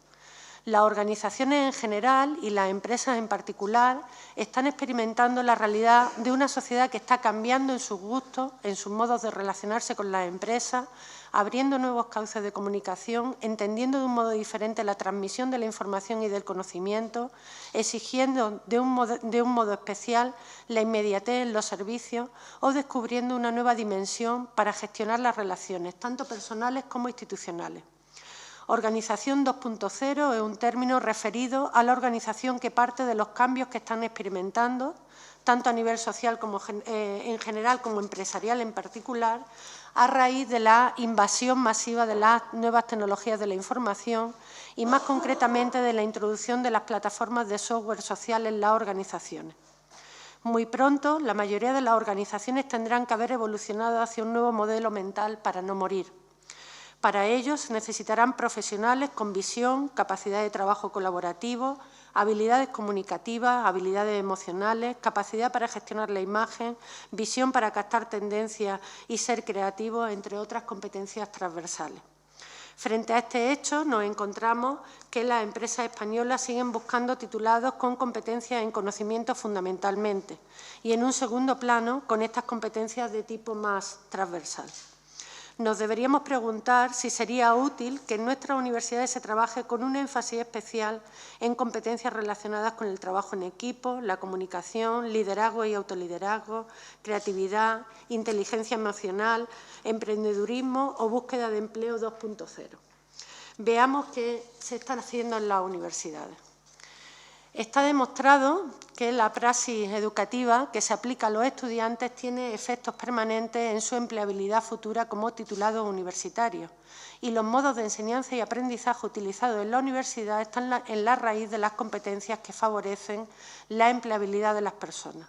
Las organizaciones en general y las empresas en particular están experimentando la realidad de una sociedad que está cambiando en sus gustos, en sus modos de relacionarse con las empresas, abriendo nuevos cauces de comunicación, entendiendo de un modo diferente la transmisión de la información y del conocimiento, exigiendo de un modo especial la inmediatez en los servicios o descubriendo una nueva dimensión para gestionar las relaciones, tanto personales como institucionales. Organización 2.0 es un término referido a la organización que parte de los cambios que están experimentando, tanto a nivel social como en general como empresarial en particular, a raíz de la invasión masiva de las nuevas tecnologías de la información y, más concretamente, de la introducción de las plataformas de software social en las organizaciones. Muy pronto, la mayoría de las organizaciones tendrán que haber evolucionado hacia un nuevo modelo mental para no morir. Para ello, se necesitarán profesionales con visión, capacidad de trabajo colaborativo, habilidades comunicativas, habilidades emocionales, capacidad para gestionar la imagen, visión para captar tendencias y ser creativos, entre otras competencias transversales. Frente a este hecho, nos encontramos que las empresas españolas siguen buscando titulados con competencias en conocimiento fundamentalmente y, en un segundo plano, con estas competencias de tipo más transversal. Nos deberíamos preguntar si sería útil que en nuestras universidades se trabaje con un énfasis especial en competencias relacionadas con el trabajo en equipo, la comunicación, liderazgo y autoliderazgo, creatividad, inteligencia emocional, emprendedurismo o búsqueda de empleo 2.0. Veamos qué se está haciendo en las universidades. Está demostrado que la praxis educativa que se aplica a los estudiantes tiene efectos permanentes en su empleabilidad futura como titulados universitarios y los modos de enseñanza y aprendizaje utilizados en la universidad están en la raíz de las competencias que favorecen la empleabilidad de las personas.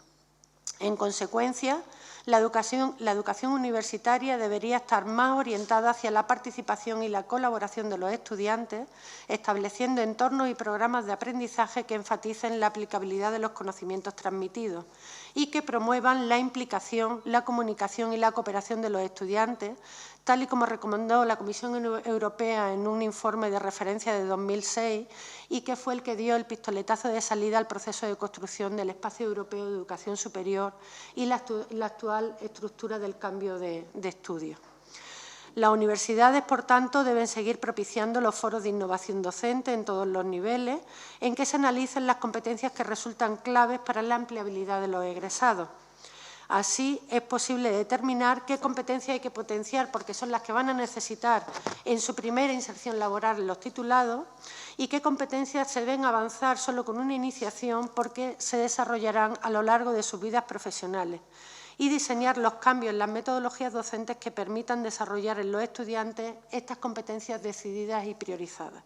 En consecuencia, la educación universitaria debería estar más orientada hacia la participación y la colaboración de los estudiantes, estableciendo entornos y programas de aprendizaje que enfaticen la aplicabilidad de los conocimientos transmitidos y que promuevan la implicación, la comunicación y la cooperación de los estudiantes, tal y como recomendó la Comisión Europea en un informe de referencia de 2006 y que fue el que dio el pistoletazo de salida al proceso de construcción del Espacio Europeo de Educación Superior y la actual estructura del cambio de estudios. Las universidades, por tanto, deben seguir propiciando los foros de innovación docente en todos los niveles, en que se analicen las competencias que resultan claves para la empleabilidad de los egresados. Así, es posible determinar qué competencias hay que potenciar porque son las que van a necesitar en su primera inserción laboral los titulados y qué competencias se deben avanzar solo con una iniciación porque se desarrollarán a lo largo de sus vidas profesionales y diseñar los cambios en las metodologías docentes que permitan desarrollar en los estudiantes estas competencias decididas y priorizadas.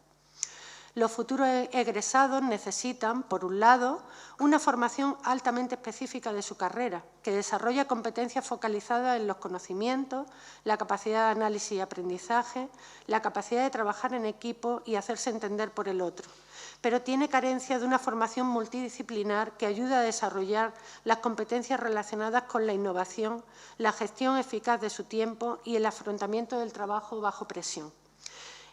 Los futuros egresados necesitan, por un lado, una formación altamente específica de su carrera, que desarrolla competencias focalizadas en los conocimientos, la capacidad de análisis y aprendizaje, la capacidad de trabajar en equipo y hacerse entender por el otro, pero tiene carencia de una formación multidisciplinar que ayude a desarrollar las competencias relacionadas con la innovación, la gestión eficaz de su tiempo y el afrontamiento del trabajo bajo presión.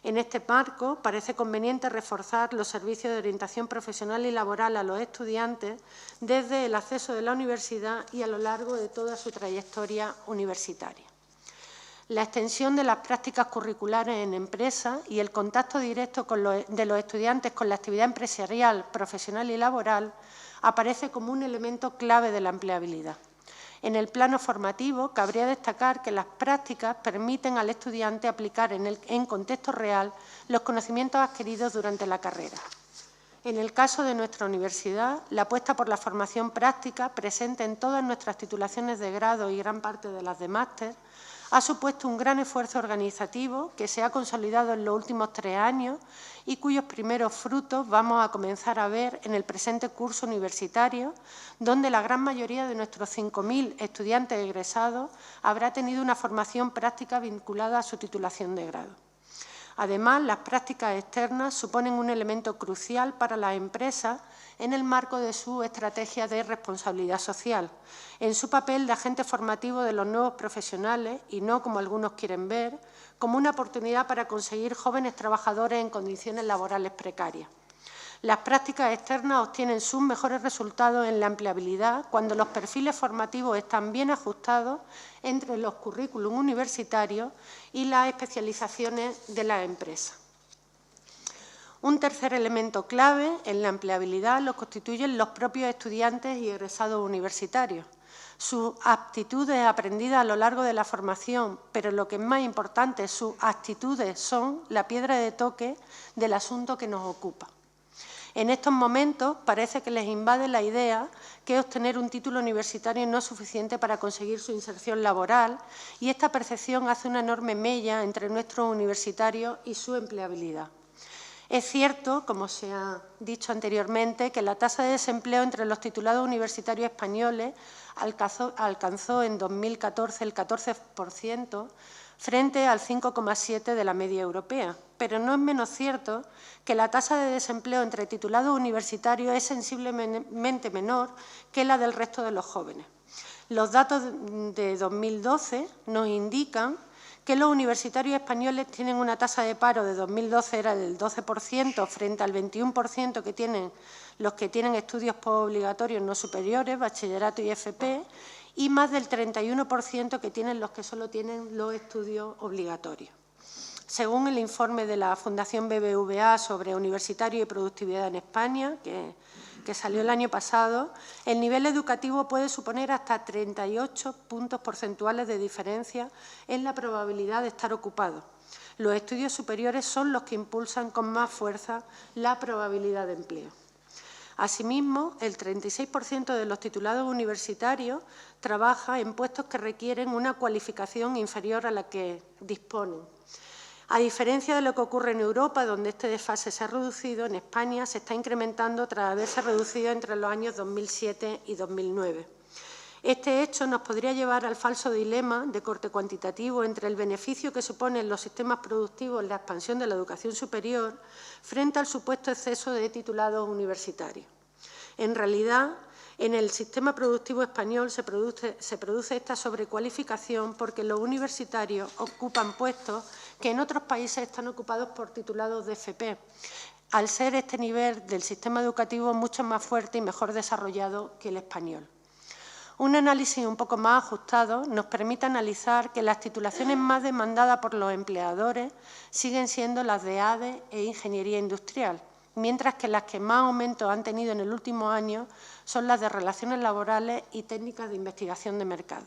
En este marco, parece conveniente reforzar los servicios de orientación profesional y laboral a los estudiantes desde el acceso de la universidad y a lo largo de toda su trayectoria universitaria. La extensión de las prácticas curriculares en empresas y el contacto directo de los estudiantes con la actividad empresarial, profesional y laboral aparece como un elemento clave de la empleabilidad. En el plano formativo, cabría destacar que las prácticas permiten al estudiante aplicar en contexto real los conocimientos adquiridos durante la carrera. En el caso de nuestra universidad, la apuesta por la formación práctica, presente en todas nuestras titulaciones de grado y gran parte de las de máster, ha supuesto un gran esfuerzo organizativo que se ha consolidado en los últimos 3 años y cuyos primeros frutos vamos a comenzar a ver en el presente curso universitario, donde la gran mayoría de nuestros 5.000 estudiantes egresados habrá tenido una formación práctica vinculada a su titulación de grado. Además, las prácticas externas suponen un elemento crucial para las empresas en el marco de su estrategia de responsabilidad social, en su papel de agente formativo de los nuevos profesionales y no, como algunos quieren ver, como una oportunidad para conseguir jóvenes trabajadores en condiciones laborales precarias. Las prácticas externas obtienen sus mejores resultados en la empleabilidad cuando los perfiles formativos están bien ajustados entre los currículum universitarios y las especializaciones de las empresas. Un tercer elemento clave en la empleabilidad lo constituyen los propios estudiantes y egresados universitarios. Sus aptitudes aprendidas a lo largo de la formación, pero lo que es más importante, sus actitudes son la piedra de toque del asunto que nos ocupa. En estos momentos parece que les invade la idea que obtener un título universitario no es suficiente para conseguir su inserción laboral y esta percepción hace una enorme mella entre nuestros universitarios y su empleabilidad. Es cierto, como se ha dicho anteriormente, que la tasa de desempleo entre los titulados universitarios españoles alcanzó en 2014 el 14%, frente al 5,7% de la media europea. Pero no es menos cierto que la tasa de desempleo entre titulados universitarios es sensiblemente menor que la del resto de los jóvenes. Los datos de 2012 nos indican que los universitarios españoles tienen una tasa de paro de 2012 era del 12% frente al 21% que tienen los que tienen estudios postobligatorios no superiores, bachillerato y FP, y más del 31% que tienen los que solo tienen los estudios obligatorios. Según el informe de la Fundación BBVA sobre universitario y productividad en España, que salió el año pasado, el nivel educativo puede suponer hasta 38 puntos porcentuales de diferencia en la probabilidad de estar ocupado. Los estudios superiores son los que impulsan con más fuerza la probabilidad de empleo. Asimismo, el 36% de los titulados universitarios trabaja en puestos que requieren una cualificación inferior a la que disponen. A diferencia de lo que ocurre en Europa, donde este desfase se ha reducido, en España se está incrementando tras haberse reducido entre los años 2007 y 2009. Este hecho nos podría llevar al falso dilema de corte cuantitativo entre el beneficio que suponen los sistemas productivos en la expansión de la educación superior frente al supuesto exceso de titulados universitarios. En realidad, en el sistema productivo español se produce esta sobrecualificación porque los universitarios ocupan puestos que en otros países están ocupados por titulados de FP, al ser este nivel del sistema educativo mucho más fuerte y mejor desarrollado que el español. Un análisis un poco más ajustado nos permite analizar que las titulaciones más demandadas por los empleadores siguen siendo las de ADE e Ingeniería Industrial, mientras que las que más aumento han tenido en el último año son las de Relaciones Laborales y Técnicas de Investigación de Mercado.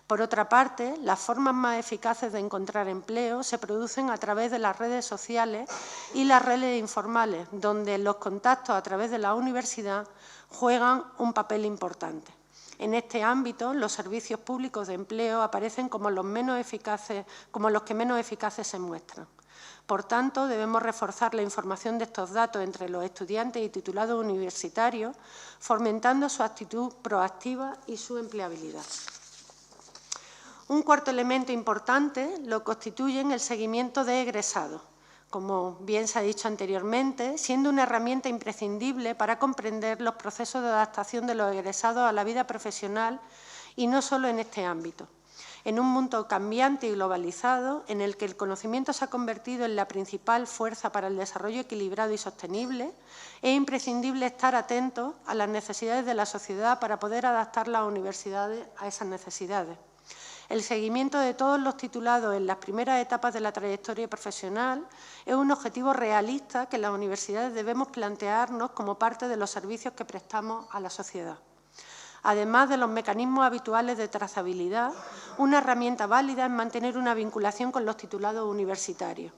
Por otra parte, las formas más eficaces de encontrar empleo se producen a través de las redes sociales y las redes informales, donde los contactos a través de la universidad juegan un papel importante. En este ámbito, los servicios públicos de empleo aparecen como los que menos eficaces se muestran. Por tanto, debemos reforzar la información de estos datos entre los estudiantes y titulados universitarios, fomentando su actitud proactiva y su empleabilidad. Un cuarto elemento importante lo constituye el seguimiento de egresados, como bien se ha dicho anteriormente, siendo una herramienta imprescindible para comprender los procesos de adaptación de los egresados a la vida profesional y no solo en este ámbito. En un mundo cambiante y globalizado, en el que el conocimiento se ha convertido en la principal fuerza para el desarrollo equilibrado y sostenible, es imprescindible estar atentos a las necesidades de la sociedad para poder adaptar las universidades a esas necesidades. El seguimiento de todos los titulados en las primeras etapas de la trayectoria profesional es un objetivo realista que las universidades debemos plantearnos como parte de los servicios que prestamos a la sociedad. Además de los mecanismos habituales de trazabilidad, una herramienta válida es mantener una vinculación con los titulados universitarios.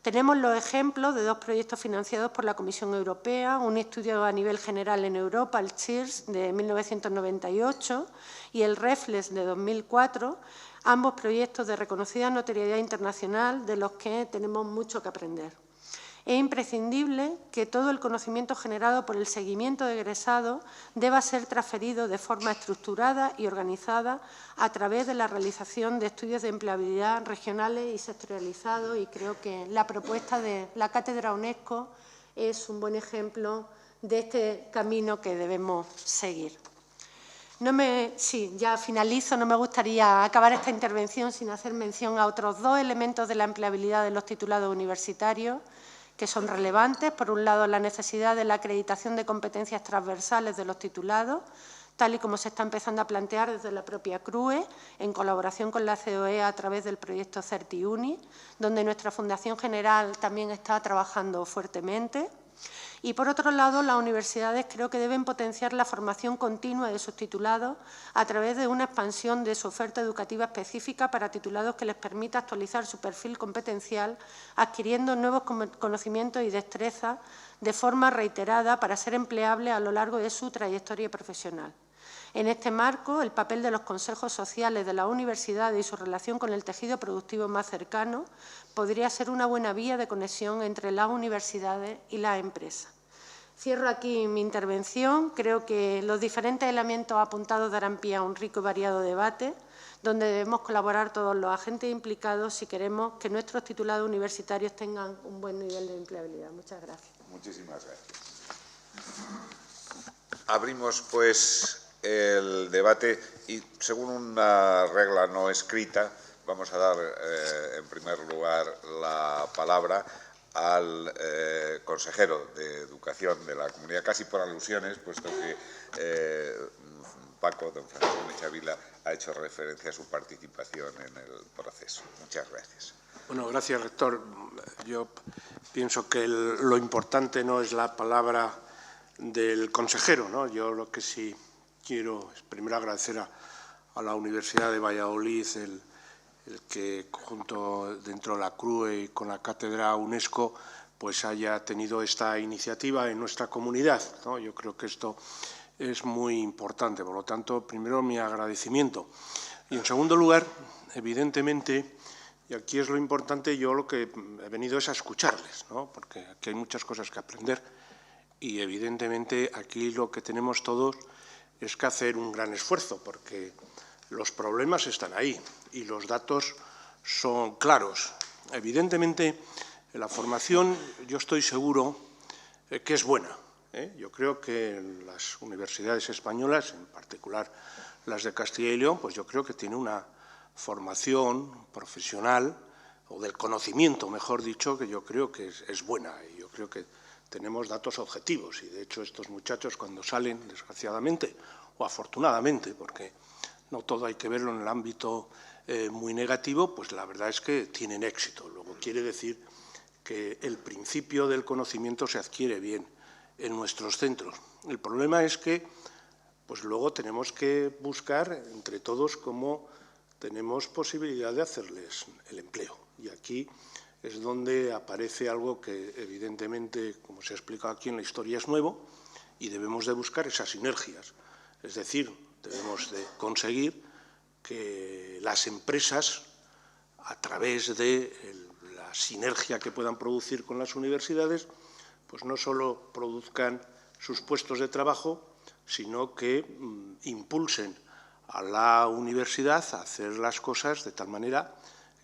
Tenemos los ejemplos de dos proyectos financiados por la Comisión Europea, un estudio a nivel general en Europa, el CHIRS, de 1998, y el REFLEX, de 2004, ambos proyectos de reconocida notoriedad internacional de los que tenemos mucho que aprender. Es imprescindible que todo el conocimiento generado por el seguimiento de egresados deba ser transferido de forma estructurada y organizada a través de la realización de estudios de empleabilidad regionales y sectorializados, y creo que la propuesta de la Cátedra UNESCO es un buen ejemplo de este camino que debemos seguir. Ya finalizo. No me gustaría acabar esta intervención sin hacer mención a otros dos elementos de la empleabilidad de los titulados universitarios que son relevantes. Por un lado, la necesidad de la acreditación de competencias transversales de los titulados, tal y como se está empezando a plantear desde la propia CRUE, en colaboración con la COE a través del proyecto CertiUni, donde nuestra Fundación General también está trabajando fuertemente. Y, por otro lado, las universidades creo que deben potenciar la formación continua de sus titulados a través de una expansión de su oferta educativa específica para titulados que les permita actualizar su perfil competencial, adquiriendo nuevos conocimientos y destrezas de forma reiterada para ser empleables a lo largo de su trayectoria profesional. En este marco, el papel de los consejos sociales de las universidades y su relación con el tejido productivo más cercano podría ser una buena vía de conexión entre las universidades y las empresas. Cierro aquí mi intervención. Creo que los diferentes elementos apuntados darán pie a un rico y variado debate, donde debemos colaborar todos los agentes implicados si queremos que nuestros titulados universitarios tengan un buen nivel de empleabilidad. Muchas gracias. Muchísimas gracias. Abrimos, pues, el debate y, según una regla no escrita, vamos a dar, en primer lugar, la palabra al consejero de Educación de la Comunidad, casi por alusiones, puesto que don Francisco Mechavila, ha hecho referencia a su participación en el proceso. Muchas gracias. Bueno, gracias, rector. Yo pienso que lo importante no es la palabra del consejero, ¿no? Yo lo que sí quiero es primero agradecer a la Universidad de Valladolid el que junto dentro de la CRUE y con la Cátedra UNESCO pues haya tenido esta iniciativa en nuestra comunidad, ¿no? Yo creo que esto es muy importante, por lo tanto, primero mi agradecimiento. Y en segundo lugar, evidentemente, y aquí es lo importante, yo lo que he venido es a escucharles, ¿no? Porque aquí hay muchas cosas que aprender y evidentemente aquí lo que tenemos todos es que hacer un gran esfuerzo, porque los problemas están ahí y los datos son claros. Evidentemente, la formación, yo estoy seguro que es buena. Yo creo que las universidades españolas, en particular las de Castilla y León, pues yo creo que tienen una formación profesional, o del conocimiento, mejor dicho, que yo creo que es buena. Y yo creo que tenemos datos objetivos y, de hecho, estos muchachos cuando salen, desgraciadamente, o afortunadamente, porque no todo hay que verlo en el ámbito muy negativo, pues la verdad es que tienen éxito. Luego quiere decir que el principio del conocimiento se adquiere bien en nuestros centros. El problema es que pues luego tenemos que buscar entre todos cómo tenemos posibilidad de hacerles el empleo. Y aquí es donde aparece algo que evidentemente, como se ha explicado aquí en la historia, es nuevo y debemos de buscar esas sinergias. Es decir, debemos de conseguir que las empresas, a través de la sinergia que puedan producir con las universidades, pues no solo produzcan sus puestos de trabajo, sino que impulsen a la universidad a hacer las cosas de tal manera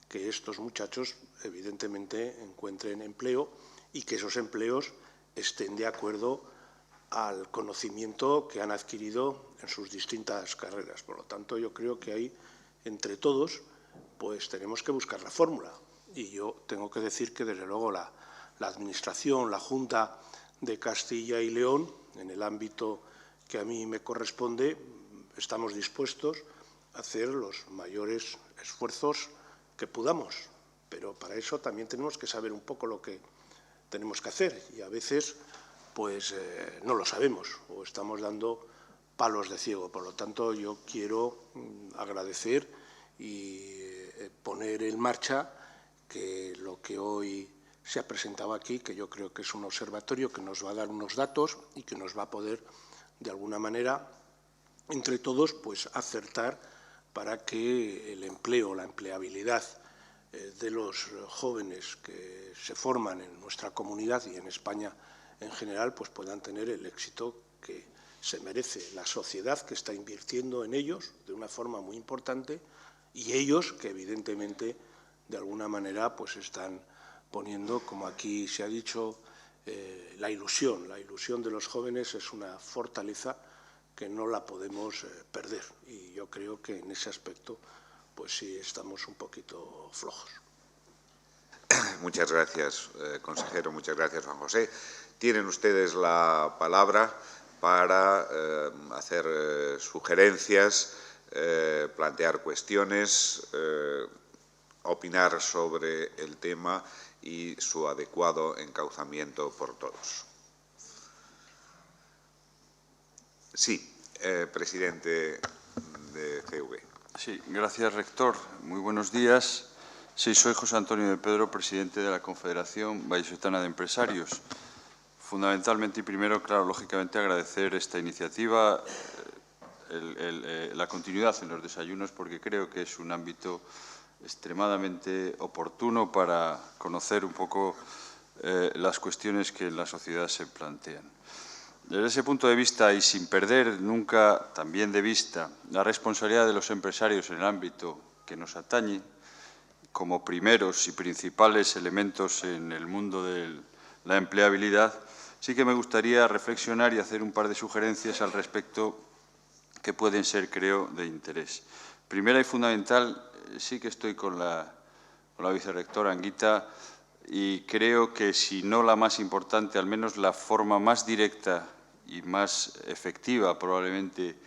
que estos muchachos, evidentemente, encuentren empleo y que esos empleos estén de acuerdo al conocimiento que han adquirido en sus distintas carreras. Por lo tanto, yo creo que ahí, entre todos, pues tenemos que buscar la fórmula. Y yo tengo que decir que, desde luego, la Administración, la Junta de Castilla y León, en el ámbito que a mí me corresponde, estamos dispuestos a hacer los mayores esfuerzos que podamos. Pero para eso también tenemos que saber un poco lo que tenemos que hacer. Y a veces, pues, no lo sabemos o estamos dando palos de ciego. Por lo tanto, yo quiero agradecer y poner en marcha que lo que hoy se ha presentado aquí, que yo creo que es un observatorio que nos va a dar unos datos y que nos va a poder, de alguna manera, entre todos, pues acertar para que el empleo, la empleabilidad de los jóvenes que se forman en nuestra comunidad y en España en general, pues puedan tener el éxito que se merece la sociedad, que está invirtiendo en ellos de una forma muy importante, y ellos que, evidentemente, de alguna manera, pues están poniendo, como aquí se ha dicho, la ilusión. La ilusión de los jóvenes es una fortaleza que no la podemos perder. Y yo creo que en ese aspecto, pues sí, estamos un poquito flojos. Muchas gracias, consejero. Muchas gracias, Juan José. Tienen ustedes la palabra para hacer sugerencias, plantear cuestiones, opinar sobre el tema y su adecuado encauzamiento por todos. Sí, presidente de CV. Sí, gracias, rector. Muy buenos días. Sí, soy José Antonio de Pedro, presidente de la Confederación Vallisoletana de Empresarios. Fundamentalmente y primero, claro, lógicamente agradecer esta iniciativa, la continuidad en los desayunos, porque creo que es un ámbito extremadamente oportuno para conocer un poco las cuestiones que en la sociedad se plantean. Desde ese punto de vista, y sin perder nunca también de vista la responsabilidad de los empresarios en el ámbito que nos atañe, como primeros y principales elementos en el mundo de la empleabilidad, sí que me gustaría reflexionar y hacer un par de sugerencias al respecto que pueden ser, creo, de interés. Primera y fundamental, sí que estoy con la vicerrectora Anguita y creo que, si no la más importante, al menos la forma más directa y más efectiva, probablemente,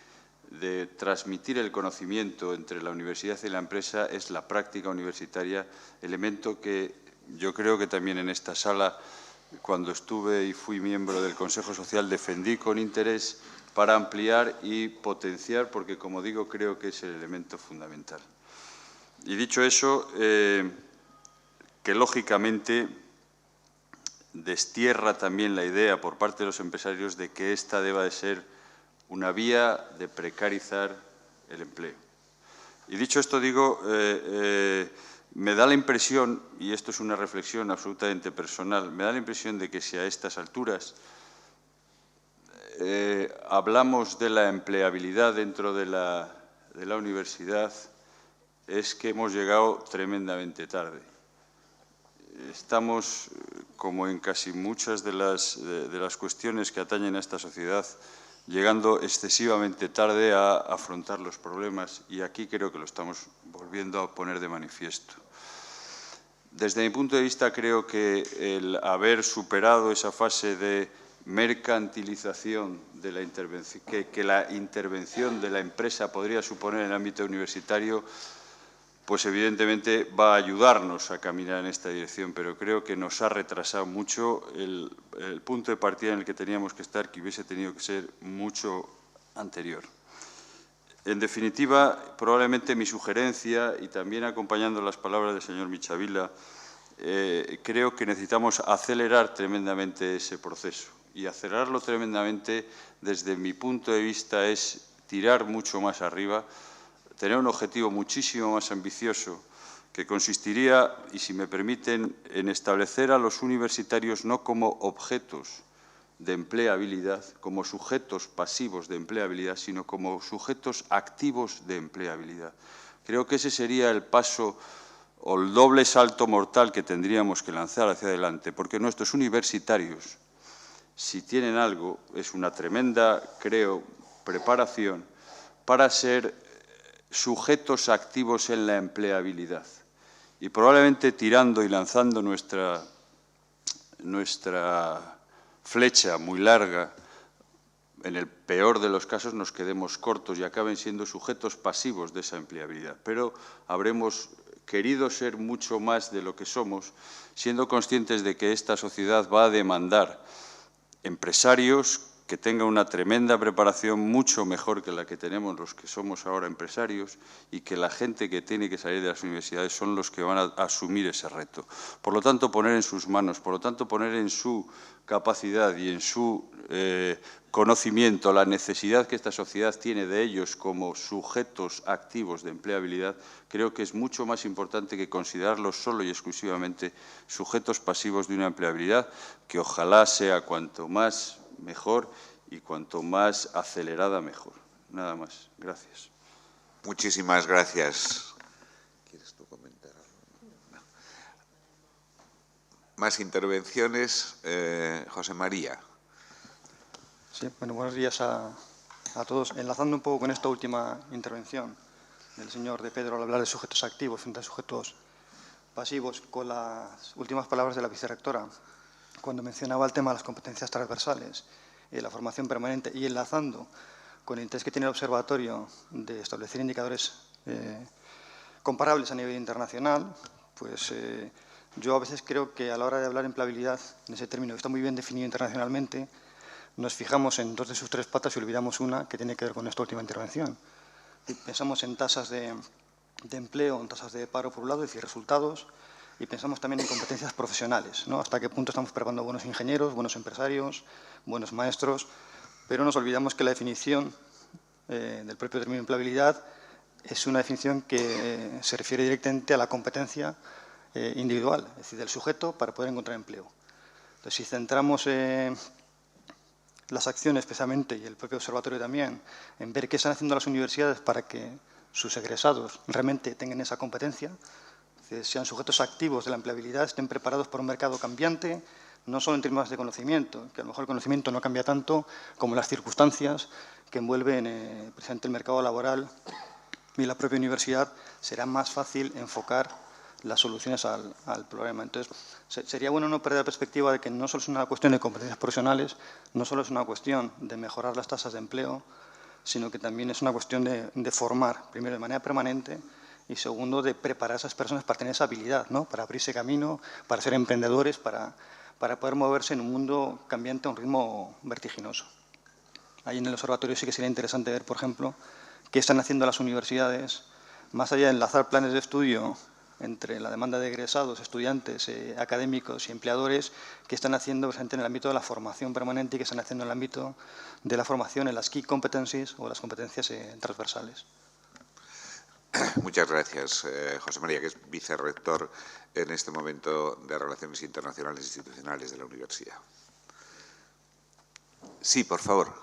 de transmitir el conocimiento entre la universidad y la empresa es la práctica universitaria, elemento que yo creo que también en esta sala, cuando estuve y fui miembro del Consejo Social, defendí con interés para ampliar y potenciar, porque, como digo, creo que es el elemento fundamental. Y dicho eso, que lógicamente destierra también la idea por parte de los empresarios de que esta deba de ser una vía de precarizar el empleo. Y dicho esto, digo, me da la impresión, y esto es una reflexión absolutamente personal, me da la impresión de que si a estas alturas hablamos de la empleabilidad dentro de la universidad, es que hemos llegado tremendamente tarde. Estamos, como en casi muchas de las cuestiones que atañen a esta sociedad, llegando excesivamente tarde a afrontar los problemas, y aquí creo que lo estamos volviendo a poner de manifiesto. Desde mi punto de vista, creo que el haber superado esa fase de mercantilización de la intervención, que la intervención de la empresa podría suponer en el ámbito universitario, pues evidentemente va a ayudarnos a caminar en esta dirección, pero creo que nos ha retrasado mucho el punto de partida en el que teníamos que estar, que hubiese tenido que ser mucho anterior. En definitiva, probablemente mi sugerencia, y también acompañando las palabras del señor Michavila, creo que necesitamos acelerar tremendamente ese proceso. Y acelerarlo tremendamente, desde mi punto de vista, es tirar mucho más arriba, tener un objetivo muchísimo más ambicioso que consistiría, y si me permiten, en establecer a los universitarios no como objetos de empleabilidad, como sujetos pasivos de empleabilidad, sino como sujetos activos de empleabilidad. Creo que ese sería el paso o el doble salto mortal que tendríamos que lanzar hacia adelante, porque nuestros universitarios, si tienen algo, es una tremenda, creo, preparación para ser sujetos activos en la empleabilidad. Y probablemente tirando y lanzando nuestra flecha muy larga, en el peor de los casos nos quedemos cortos y acaben siendo sujetos pasivos de esa empleabilidad. Pero habremos querido ser mucho más de lo que somos, siendo conscientes de que esta sociedad va a demandar empresarios que tengan una tremenda preparación, mucho mejor que la que tenemos los que somos ahora empresarios, y que la gente que tiene que salir de las universidades son los que van a asumir ese reto. Por lo tanto, poner en sus manos, por lo tanto, poner en su capacidad y en su conocimiento la necesidad que esta sociedad tiene de ellos como sujetos activos de empleabilidad, creo que es mucho más importante que considerarlos solo y exclusivamente sujetos pasivos de una empleabilidad que ojalá sea cuanto más mejor y cuanto más acelerada mejor. Nada más. Gracias. Muchísimas gracias. ¿Quieres tú comentar algo? No. Más intervenciones. José María. Sí, bueno, buenos días a todos. Enlazando un poco con esta última intervención del señor de Pedro al hablar de sujetos activos frente a sujetos pasivos, con las últimas palabras de la vicerrectora, cuando mencionaba el tema de las competencias transversales, la formación permanente, y enlazando con el interés que tiene el observatorio de establecer indicadores comparables a nivel internacional, pues yo a veces creo que a la hora de hablar de empleabilidad, en ese término que está muy bien definido internacionalmente, nos fijamos en dos de sus tres patas y olvidamos una que tiene que ver con esta última intervención. Y pensamos en tasas de empleo, en tasas de paro por un lado, es decir, resultados, y pensamos también en competencias profesionales, ¿no? Hasta qué punto estamos preparando buenos ingenieros, buenos empresarios, buenos maestros, pero nos olvidamos que la definición del propio término empleabilidad es una definición que se refiere directamente a la competencia individual, es decir, del sujeto para poder encontrar empleo. Entonces, si centramos las acciones, especialmente, y el propio observatorio también, en ver qué están haciendo las universidades para que sus egresados realmente tengan esa competencia, sean sujetos activos de la empleabilidad, estén preparados por un mercado cambiante, no solo en términos de conocimiento, que a lo mejor el conocimiento no cambia tanto como las circunstancias que envuelven precisamente el mercado laboral y la propia universidad, será más fácil enfocar las soluciones al problema. Entonces, sería bueno no perder la perspectiva de que no solo es una cuestión de competencias profesionales, no solo es una cuestión de mejorar las tasas de empleo, sino que también es una cuestión de formar, primero, de manera permanente, y segundo, de preparar a esas personas para tener esa habilidad, ¿no? Para abrirse camino, para ser emprendedores, para poder moverse en un mundo cambiante a un ritmo vertiginoso. Ahí en el observatorio sí que sería interesante ver, por ejemplo, qué están haciendo las universidades, más allá de enlazar planes de estudio entre la demanda de egresados, estudiantes, académicos y empleadores, que están haciendo presente en el ámbito de la formación permanente y que están haciendo en el ámbito de la formación en las key competencies o las competencias transversales. Muchas gracias, José María, que es vicerrector en este momento de Relaciones Internacionales e Institucionales de la Universidad. Sí, por favor.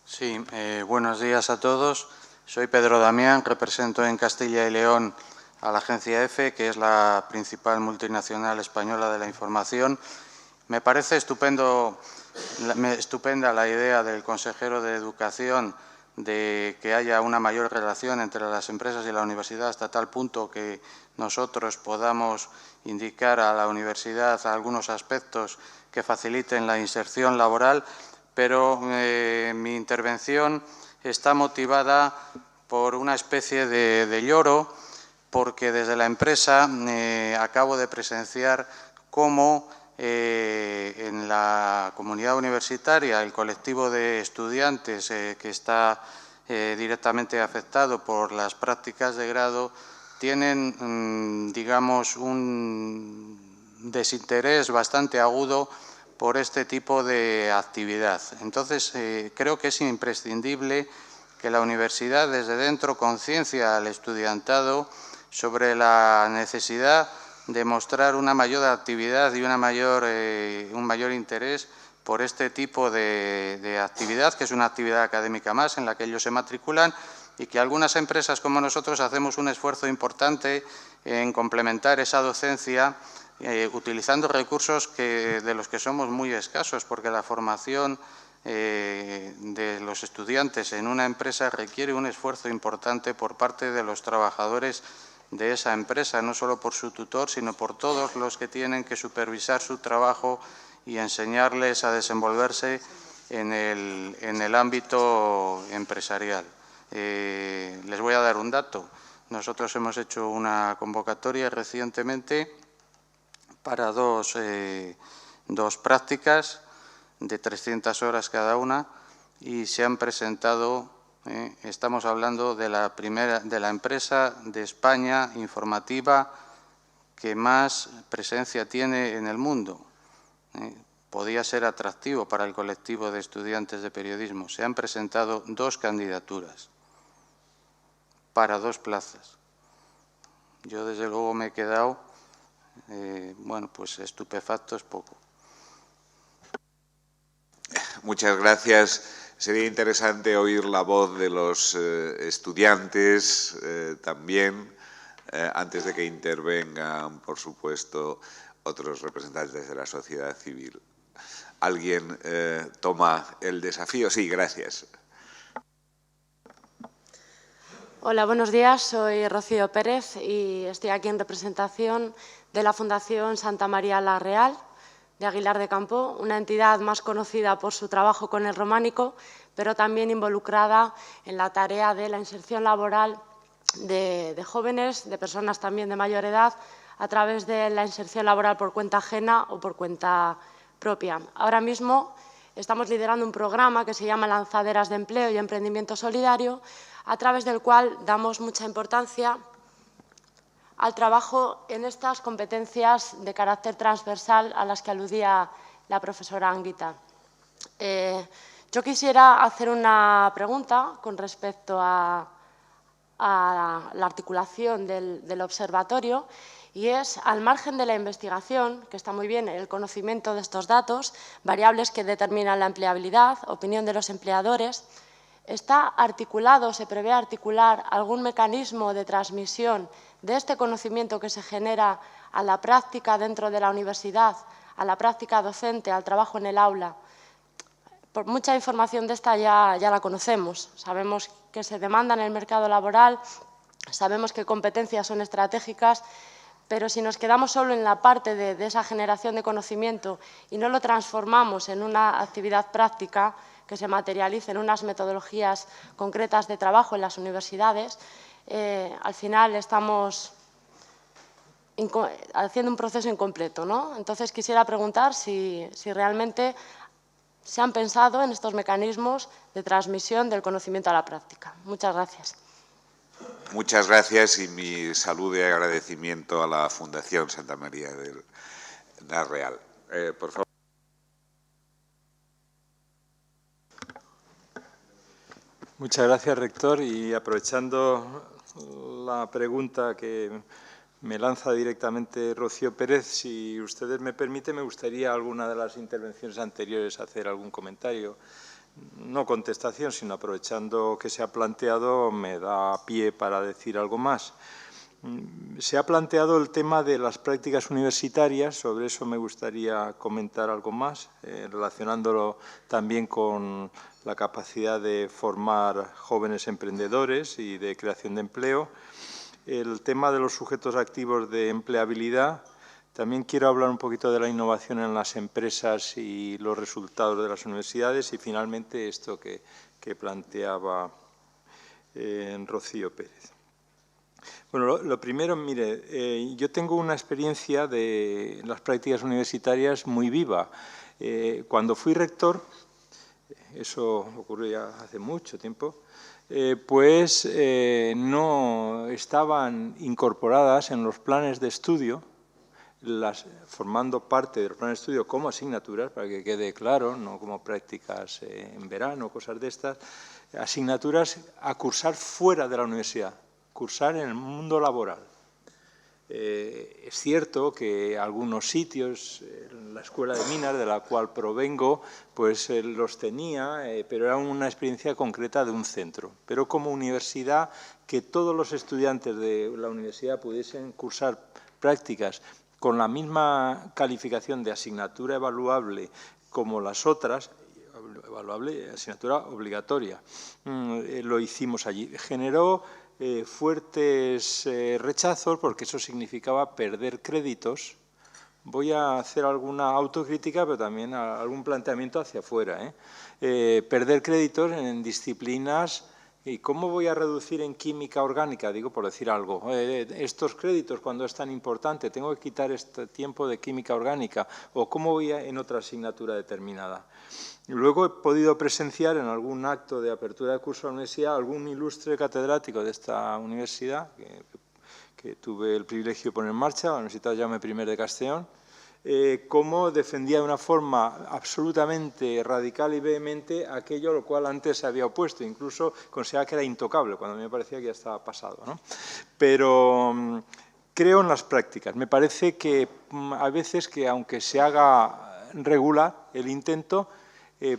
Sí, buenos días a todos. Soy Pedro Damián, represento en Castilla y León a la agencia EFE, que es la principal multinacional española de la información. Me parece estupenda la idea del consejero de Educación de que haya una mayor relación entre las empresas y la universidad hasta tal punto que nosotros podamos indicar a la universidad algunos aspectos que faciliten la inserción laboral, pero mi intervención está motivada por una especie de lloro, porque desde la empresa acabo de presenciar cómo en la comunidad universitaria el colectivo de estudiantes que está directamente afectado por las prácticas de grado tienen, digamos, un desinterés bastante agudo por este tipo de actividad. Entonces, creo que es imprescindible que la universidad desde dentro conciencia al estudiantado sobre la necesidad de mostrar una mayor actividad y un mayor interés por este tipo de actividad, que es una actividad académica más en la que ellos se matriculan, y que algunas empresas como nosotros hacemos un esfuerzo importante en complementar esa docencia utilizando recursos de los que somos muy escasos, porque la formación de los estudiantes en una empresa requiere un esfuerzo importante por parte de los trabajadores de esa empresa, no solo por su tutor, sino por todos los que tienen que supervisar su trabajo y enseñarles a desenvolverse en el ámbito empresarial. Les voy a dar un dato. Nosotros hemos hecho una convocatoria recientemente para dos prácticas de 300 horas cada una y se han presentado, estamos hablando de la empresa de España informativa que más presencia tiene en el mundo. Podía ser atractivo para el colectivo de estudiantes de periodismo. Se han presentado 2 candidaturas para 2 plazas. Yo, desde luego, me he quedado, bueno, pues estupefacto es poco. Muchas gracias. Sería interesante oír la voz de los estudiantes también, antes de que intervengan, por supuesto, otros representantes de la sociedad civil. ¿Alguien toma el desafío? Sí, gracias. Hola, buenos días. Soy Rocío Pérez y estoy aquí en representación de la Fundación Santa María la Real de Aguilar de Campo, una entidad más conocida por su trabajo con el románico, pero también involucrada en la tarea de la inserción laboral de jóvenes, de personas también de mayor edad, a través de la inserción laboral por cuenta ajena o por cuenta propia. Ahora mismo estamos liderando un programa que se llama Lanzaderas de Empleo y Emprendimiento Solidario, a través del cual damos mucha importancia al trabajo en estas competencias de carácter transversal a las que aludía la profesora Anguita. Yo quisiera hacer una pregunta con respecto a la articulación del observatorio, y es, al margen de la investigación, que está muy bien, el conocimiento de estos datos, variables que determinan la empleabilidad, opinión de los empleadores, ¿está articulado, se prevé articular algún mecanismo de transmisión de este conocimiento que se genera a la práctica dentro de la universidad, a la práctica docente, al trabajo en el aula? Por mucha información de esta ya la conocemos. Sabemos que se demanda en el mercado laboral, sabemos que competencias son estratégicas, pero si nos quedamos solo en la parte de esa generación de conocimiento y no lo transformamos en una actividad práctica que se materialice en unas metodologías concretas de trabajo en las universidades, al final estamos haciendo un proceso incompleto, ¿no? Entonces, quisiera preguntar si realmente se han pensado en estos mecanismos de transmisión del conocimiento a la práctica. Muchas gracias. Muchas gracias y mi saludo y agradecimiento a la Fundación Santa María de la Real. Por favor. Muchas gracias, rector. Y aprovechando la pregunta que me lanza directamente Rocío Pérez, si ustedes me permiten, me gustaría alguna de las intervenciones anteriores hacer algún comentario. No contestación, sino aprovechando que se ha planteado, me da pie para decir algo más. Se ha planteado el tema de las prácticas universitarias, sobre eso me gustaría comentar algo más, relacionándolo también con la capacidad de formar jóvenes emprendedores y de creación de empleo. El tema de los sujetos activos de empleabilidad. También quiero hablar un poquito de la innovación en las empresas y los resultados de las universidades, y finalmente esto que planteaba Rocío Pérez. Bueno, lo primero, mire, yo tengo una experiencia de las prácticas universitarias muy viva. Cuando fui rector, eso ocurrió ya hace mucho tiempo, pues no estaban incorporadas en los planes de estudio formando parte del plan de estudio como asignaturas, para que quede claro, no como prácticas en verano, cosas de estas, asignaturas a cursar fuera de la universidad, cursar en el mundo laboral. Es cierto que algunos sitios, la Escuela de Minas, de la cual provengo, pues los tenía, pero era una experiencia concreta de un centro. Pero como universidad, que todos los estudiantes de la universidad pudiesen cursar prácticas con la misma calificación de asignatura evaluable como las otras, evaluable, asignatura obligatoria, lo hicimos allí. Generó fuertes rechazos porque eso significaba perder créditos. Voy a hacer alguna autocrítica, pero también algún planteamiento hacia afuera. Perder créditos en disciplinas. ¿Y cómo voy a reducir en química orgánica? Digo, por decir algo. Estos créditos, cuando es tan importante, tengo que quitar este tiempo de química orgánica. ¿O cómo voy en otra asignatura determinada? Luego he podido presenciar en algún acto de apertura de curso de la universidad algún ilustre catedrático de esta universidad, que tuve el privilegio de poner en marcha, la Universidad Jaume I de Castellón, cómo defendía de una forma absolutamente radical y vehemente aquello a lo cual antes se había opuesto. Incluso consideraba que era intocable, cuando a mí me parecía que ya estaba pasado, ¿no? Pero creo en las prácticas. Me parece que a veces que, aunque se haga regular el intento,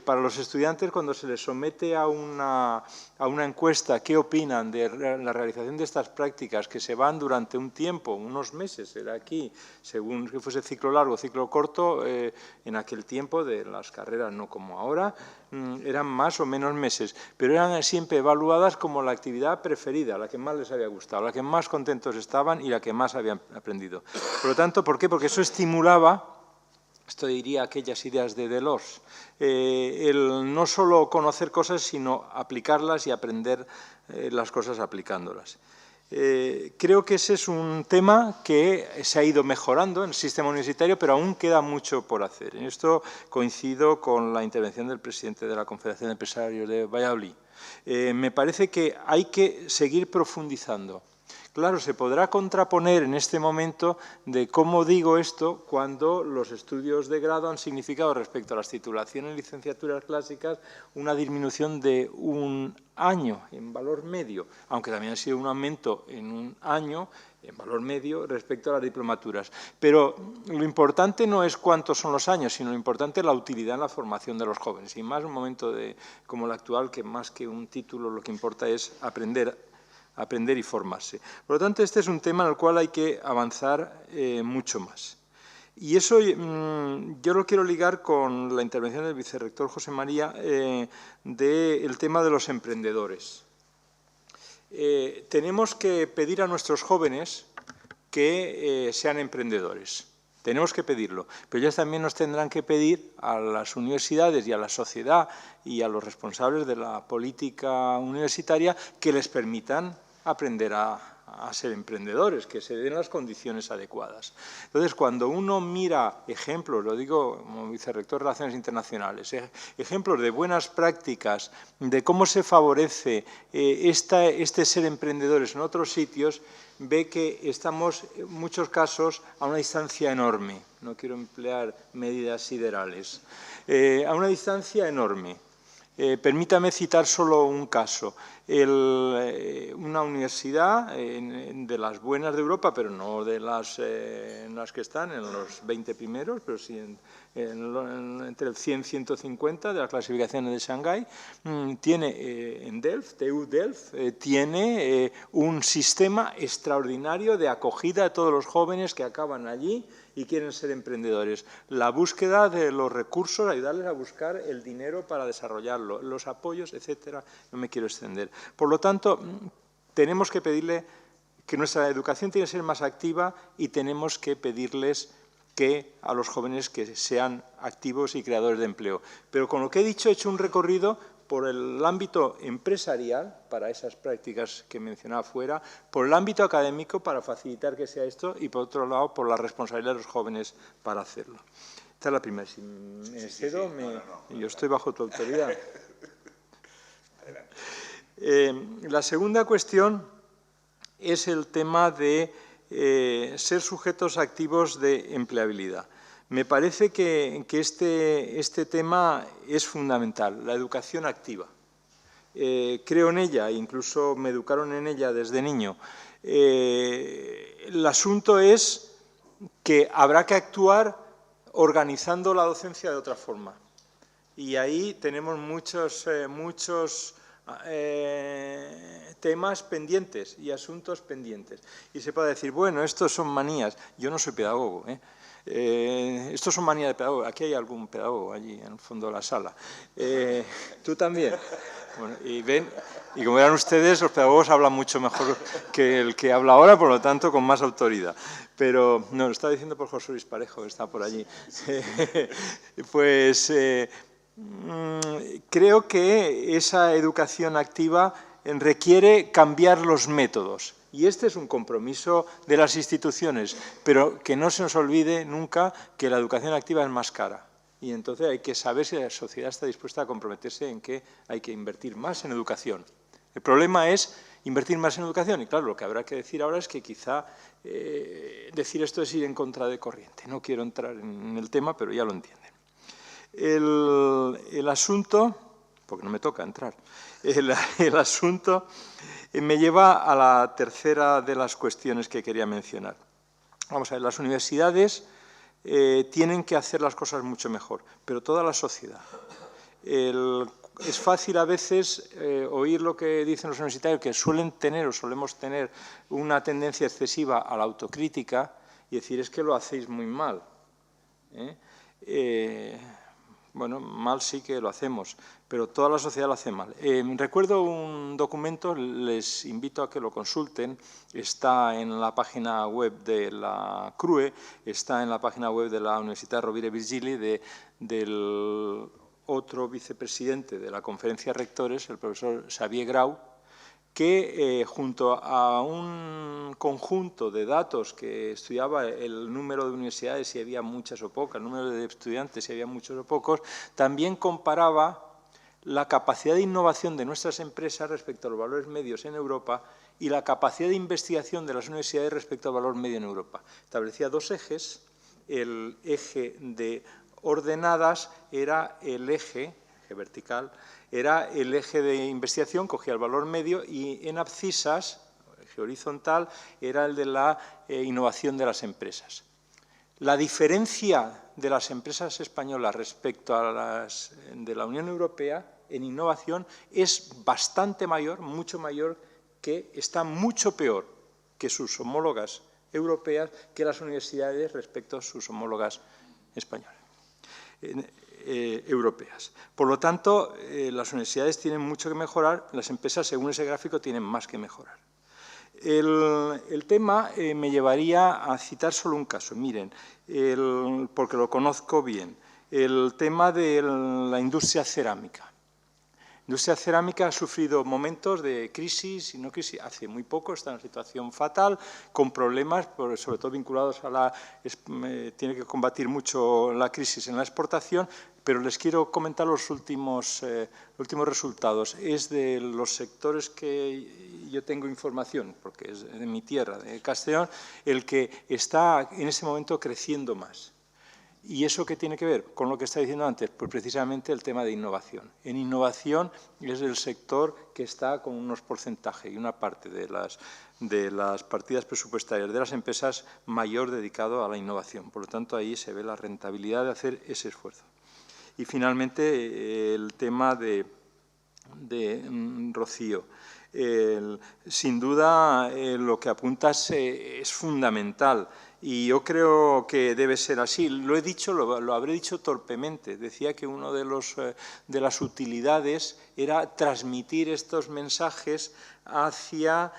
para los estudiantes, cuando se les somete a una encuesta qué opinan de la realización de estas prácticas, que se van durante un tiempo, unos meses, era aquí, según que fuese ciclo largo o ciclo corto, en aquel tiempo de las carreras, no como ahora, eran más o menos meses, pero eran siempre evaluadas como la actividad preferida, la que más les había gustado, la que más contentos estaban y la que más habían aprendido. Por lo tanto, ¿por qué? Porque eso estimulaba, esto diría aquellas ideas de Delors, el no solo conocer cosas, sino aplicarlas y aprender las cosas aplicándolas. Creo que ese es un tema que se ha ido mejorando en el sistema universitario, pero aún queda mucho por hacer. En esto coincido con la intervención del presidente de la Confederación de Empresarios de Valladolid. Me parece que hay que seguir profundizando. Claro, se podrá contraponer en este momento de cómo digo esto cuando los estudios de grado han significado respecto a las titulaciones en licenciaturas clásicas una disminución de un año en valor medio, aunque también ha sido un aumento en un año en valor medio respecto a las diplomaturas. Pero lo importante no es cuántos son los años, sino lo importante es la utilidad en la formación de los jóvenes. Y más en un momento como el actual, que más que un título lo que importa es aprender y formarse. Por lo tanto, este es un tema en el cual hay que avanzar mucho más. Y eso yo lo quiero ligar con la intervención del vicerrector José María del tema de los emprendedores. Tenemos que pedir a nuestros jóvenes que sean emprendedores. Tenemos que pedirlo, pero ellos también nos tendrán que pedir a las universidades y a la sociedad y a los responsables de la política universitaria que les permitan aprender a ser emprendedores, que se den las condiciones adecuadas. Entonces, cuando uno mira ejemplos, lo digo como vicerrector de Relaciones Internacionales, ejemplos de buenas prácticas, de cómo se favorece este ser emprendedores en otros sitios, ve que estamos en muchos casos a una distancia enorme. No quiero emplear medidas siderales. A una distancia enorme. Permítame citar solo un caso. Una universidad de las buenas de Europa, pero no de las en las que están en los 20 primeros, pero sí entre el 100 y 150 de las clasificaciones de Shanghái, tiene en Delft, TU Delft, tiene un sistema extraordinario de acogida de todos los jóvenes que acaban allí y quieren ser emprendedores. La búsqueda de los recursos, ayudarles a buscar el dinero para desarrollarlo, los apoyos, etcétera. No me quiero extender. Por lo tanto, tenemos que pedirle que nuestra educación tiene que ser más activa y tenemos que pedirles a los jóvenes que sean activos y creadores de empleo. Pero con lo que he dicho, he hecho un recorrido por el ámbito empresarial, para esas prácticas que mencionaba fuera, por el ámbito académico, para facilitar que sea esto, y por otro lado, por la responsabilidad de los jóvenes para hacerlo. Esta es la primera. Si me excedo, yo estoy bajo tu autoridad. La segunda cuestión es el tema de ser sujetos activos de empleabilidad. Me parece que este tema es fundamental, la educación activa. Creo en ella, incluso me educaron en ella desde niño. El asunto es que habrá que actuar organizando la docencia de otra forma. Y ahí tenemos muchos temas pendientes y asuntos pendientes. Y se puede decir, bueno, estos son manías. Yo no soy pedagogo, estos son manías de pedagogo. Aquí hay algún pedagogo allí en el fondo de la sala. Tú también. Bueno, y ven, y como verán ustedes, los pedagogos hablan mucho mejor que el que habla ahora, por lo tanto, con más autoridad. Pero, no, lo estaba diciendo por José Luis Parejo, que está por allí. Pues creo que esa educación activa requiere cambiar los métodos. Y este es un compromiso de las instituciones, pero que no se nos olvide nunca que la educación activa es más cara. Y entonces hay que saber si la sociedad está dispuesta a comprometerse en que hay que invertir más en educación. El problema es invertir más en educación. Y claro, lo que habrá que decir ahora es que quizá decir esto es ir en contra de corriente. No quiero entrar en el tema, pero ya lo entienden. El asunto, porque no me toca entrar, el asunto me lleva a la tercera de las cuestiones que quería mencionar. Vamos a ver, las universidades tienen que hacer las cosas mucho mejor, pero toda la sociedad. Es fácil a veces oír lo que dicen los universitarios, que suelen tener o solemos tener una tendencia excesiva a la autocrítica y decir, es que lo hacéis muy mal. Bueno, mal sí que lo hacemos, pero toda la sociedad lo hace mal. Recuerdo un documento, les invito a que lo consulten, está en la página web de la CRUE, está en la página web de la Universitat Rovira i Virgili, del otro vicepresidente de la Conferencia de Rectores, el profesor Xavier Grau, que junto a un conjunto de datos que estudiaba el número de universidades, si había muchas o pocas, el número de estudiantes, si había muchos o pocos, también comparaba la capacidad de innovación de nuestras empresas respecto a los valores medios en Europa y la capacidad de investigación de las universidades respecto al valor medio en Europa. Establecía dos ejes. El eje de ordenadas era el eje vertical, era el eje de investigación, cogía el valor medio, y en abscisas, eje horizontal, era el de la innovación de las empresas. La diferencia de las empresas españolas respecto a las de la Unión Europea en innovación es bastante mayor, mucho mayor, que está mucho peor que sus homólogas europeas, que las universidades respecto a sus homólogas españolas. Europeas. Por lo tanto, las universidades tienen mucho que mejorar, las empresas, según ese gráfico, tienen más que mejorar. El tema me llevaría a citar solo un caso. Miren, porque lo conozco bien, el tema de la industria cerámica. La industria cerámica ha sufrido momentos de crisis y no crisis. Hace muy poco está en una situación fatal, con problemas, sobre todo vinculados a la... tiene que combatir mucho la crisis en la exportación, pero les quiero comentar los últimos resultados. Es de los sectores que yo tengo información, porque es de mi tierra, de Castellón, el que está en ese momento creciendo más. ¿Y eso qué tiene que ver con lo que estaba diciendo antes? Pues precisamente el tema de innovación. En innovación es el sector que está con unos porcentajes y una parte de las partidas presupuestarias de las empresas mayor dedicado a la innovación. Por lo tanto, ahí se ve la rentabilidad de hacer ese esfuerzo. Y finalmente, el tema de Rocío. Sin duda, lo que apuntas es fundamental. Y yo creo que debe ser así. Lo he dicho, lo habré dicho torpemente. Decía que una de las utilidades era transmitir estos mensajes hacia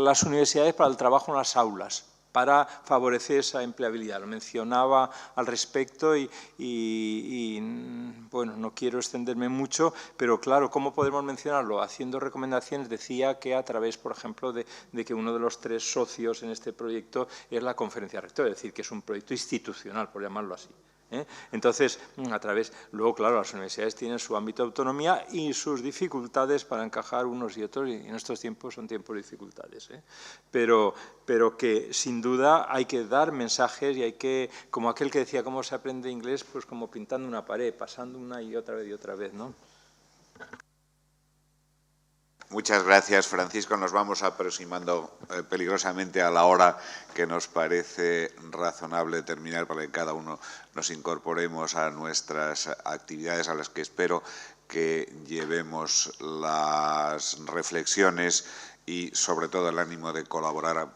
las universidades para el trabajo en las aulas, para favorecer esa empleabilidad. Lo mencionaba al respecto y bueno, no quiero extenderme mucho, pero claro, ¿cómo podemos mencionarlo? Haciendo recomendaciones, decía que a través, por ejemplo, de que uno de los 3 socios en este proyecto es la Conferencia de Rectores, es decir, que es un proyecto institucional, por llamarlo así. Entonces, luego, claro, las universidades tienen su ámbito de autonomía y sus dificultades para encajar unos y otros, y en estos tiempos son tiempos de dificultades. Pero que, sin duda, hay que dar mensajes y hay que, como aquel que decía cómo se aprende inglés, pues como pintando una pared, pasando una y otra vez, ¿no? Muchas gracias, Francisco. Nos vamos aproximando peligrosamente a la hora que nos parece razonable terminar para que cada uno nos incorporemos a nuestras actividades, a las que espero que llevemos las reflexiones y, sobre todo, el ánimo de colaborar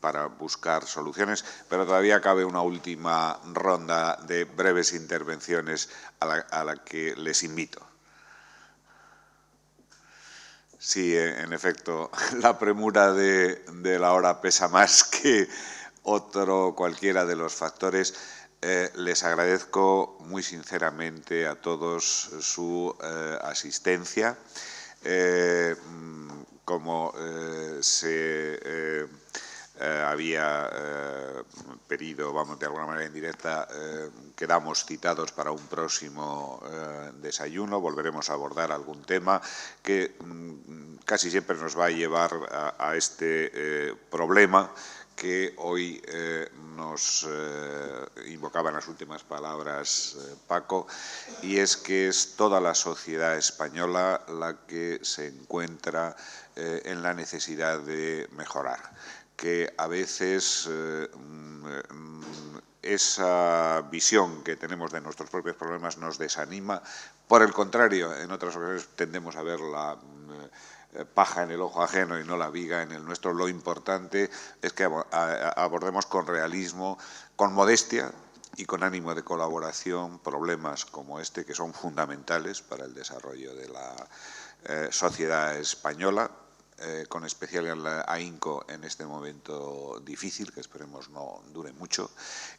para buscar soluciones. Pero todavía cabe una última ronda de breves intervenciones a la que les invito. Sí, en efecto, la premura de la hora pesa más que cualquiera de los factores. Les agradezco muy sinceramente a todos su asistencia. Como se había pedido, de alguna manera indirecta, quedamos citados para un próximo desayuno. Volveremos a abordar algún tema que casi siempre nos va a llevar a este problema que hoy nos invocaba en las últimas palabras Paco, y es que es toda la sociedad española la que se encuentra en la necesidad de mejorar, que a veces esa visión que tenemos de nuestros propios problemas nos desanima. Por el contrario, en otras ocasiones tendemos a ver la paja en el ojo ajeno y no la viga en el nuestro. Lo importante es que abordemos con realismo, con modestia y con ánimo de colaboración problemas como este, que son fundamentales para el desarrollo de la sociedad española, con especial ahínco en este momento difícil, que esperemos no dure mucho,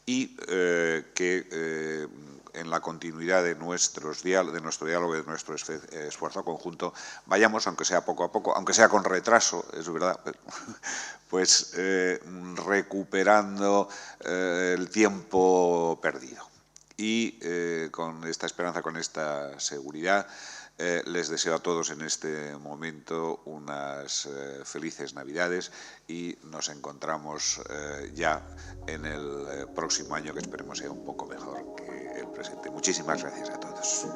y que en la continuidad de nuestro diálogo y de nuestro esfuerzo conjunto vayamos, aunque sea poco a poco, aunque sea con retraso, es verdad, pero, pues recuperando el tiempo perdido. Y con esta esperanza, con esta seguridad, les deseo a todos en este momento unas felices Navidades y nos encontramos ya en el próximo año, que esperemos sea un poco mejor que el presente. Muchísimas gracias a todos.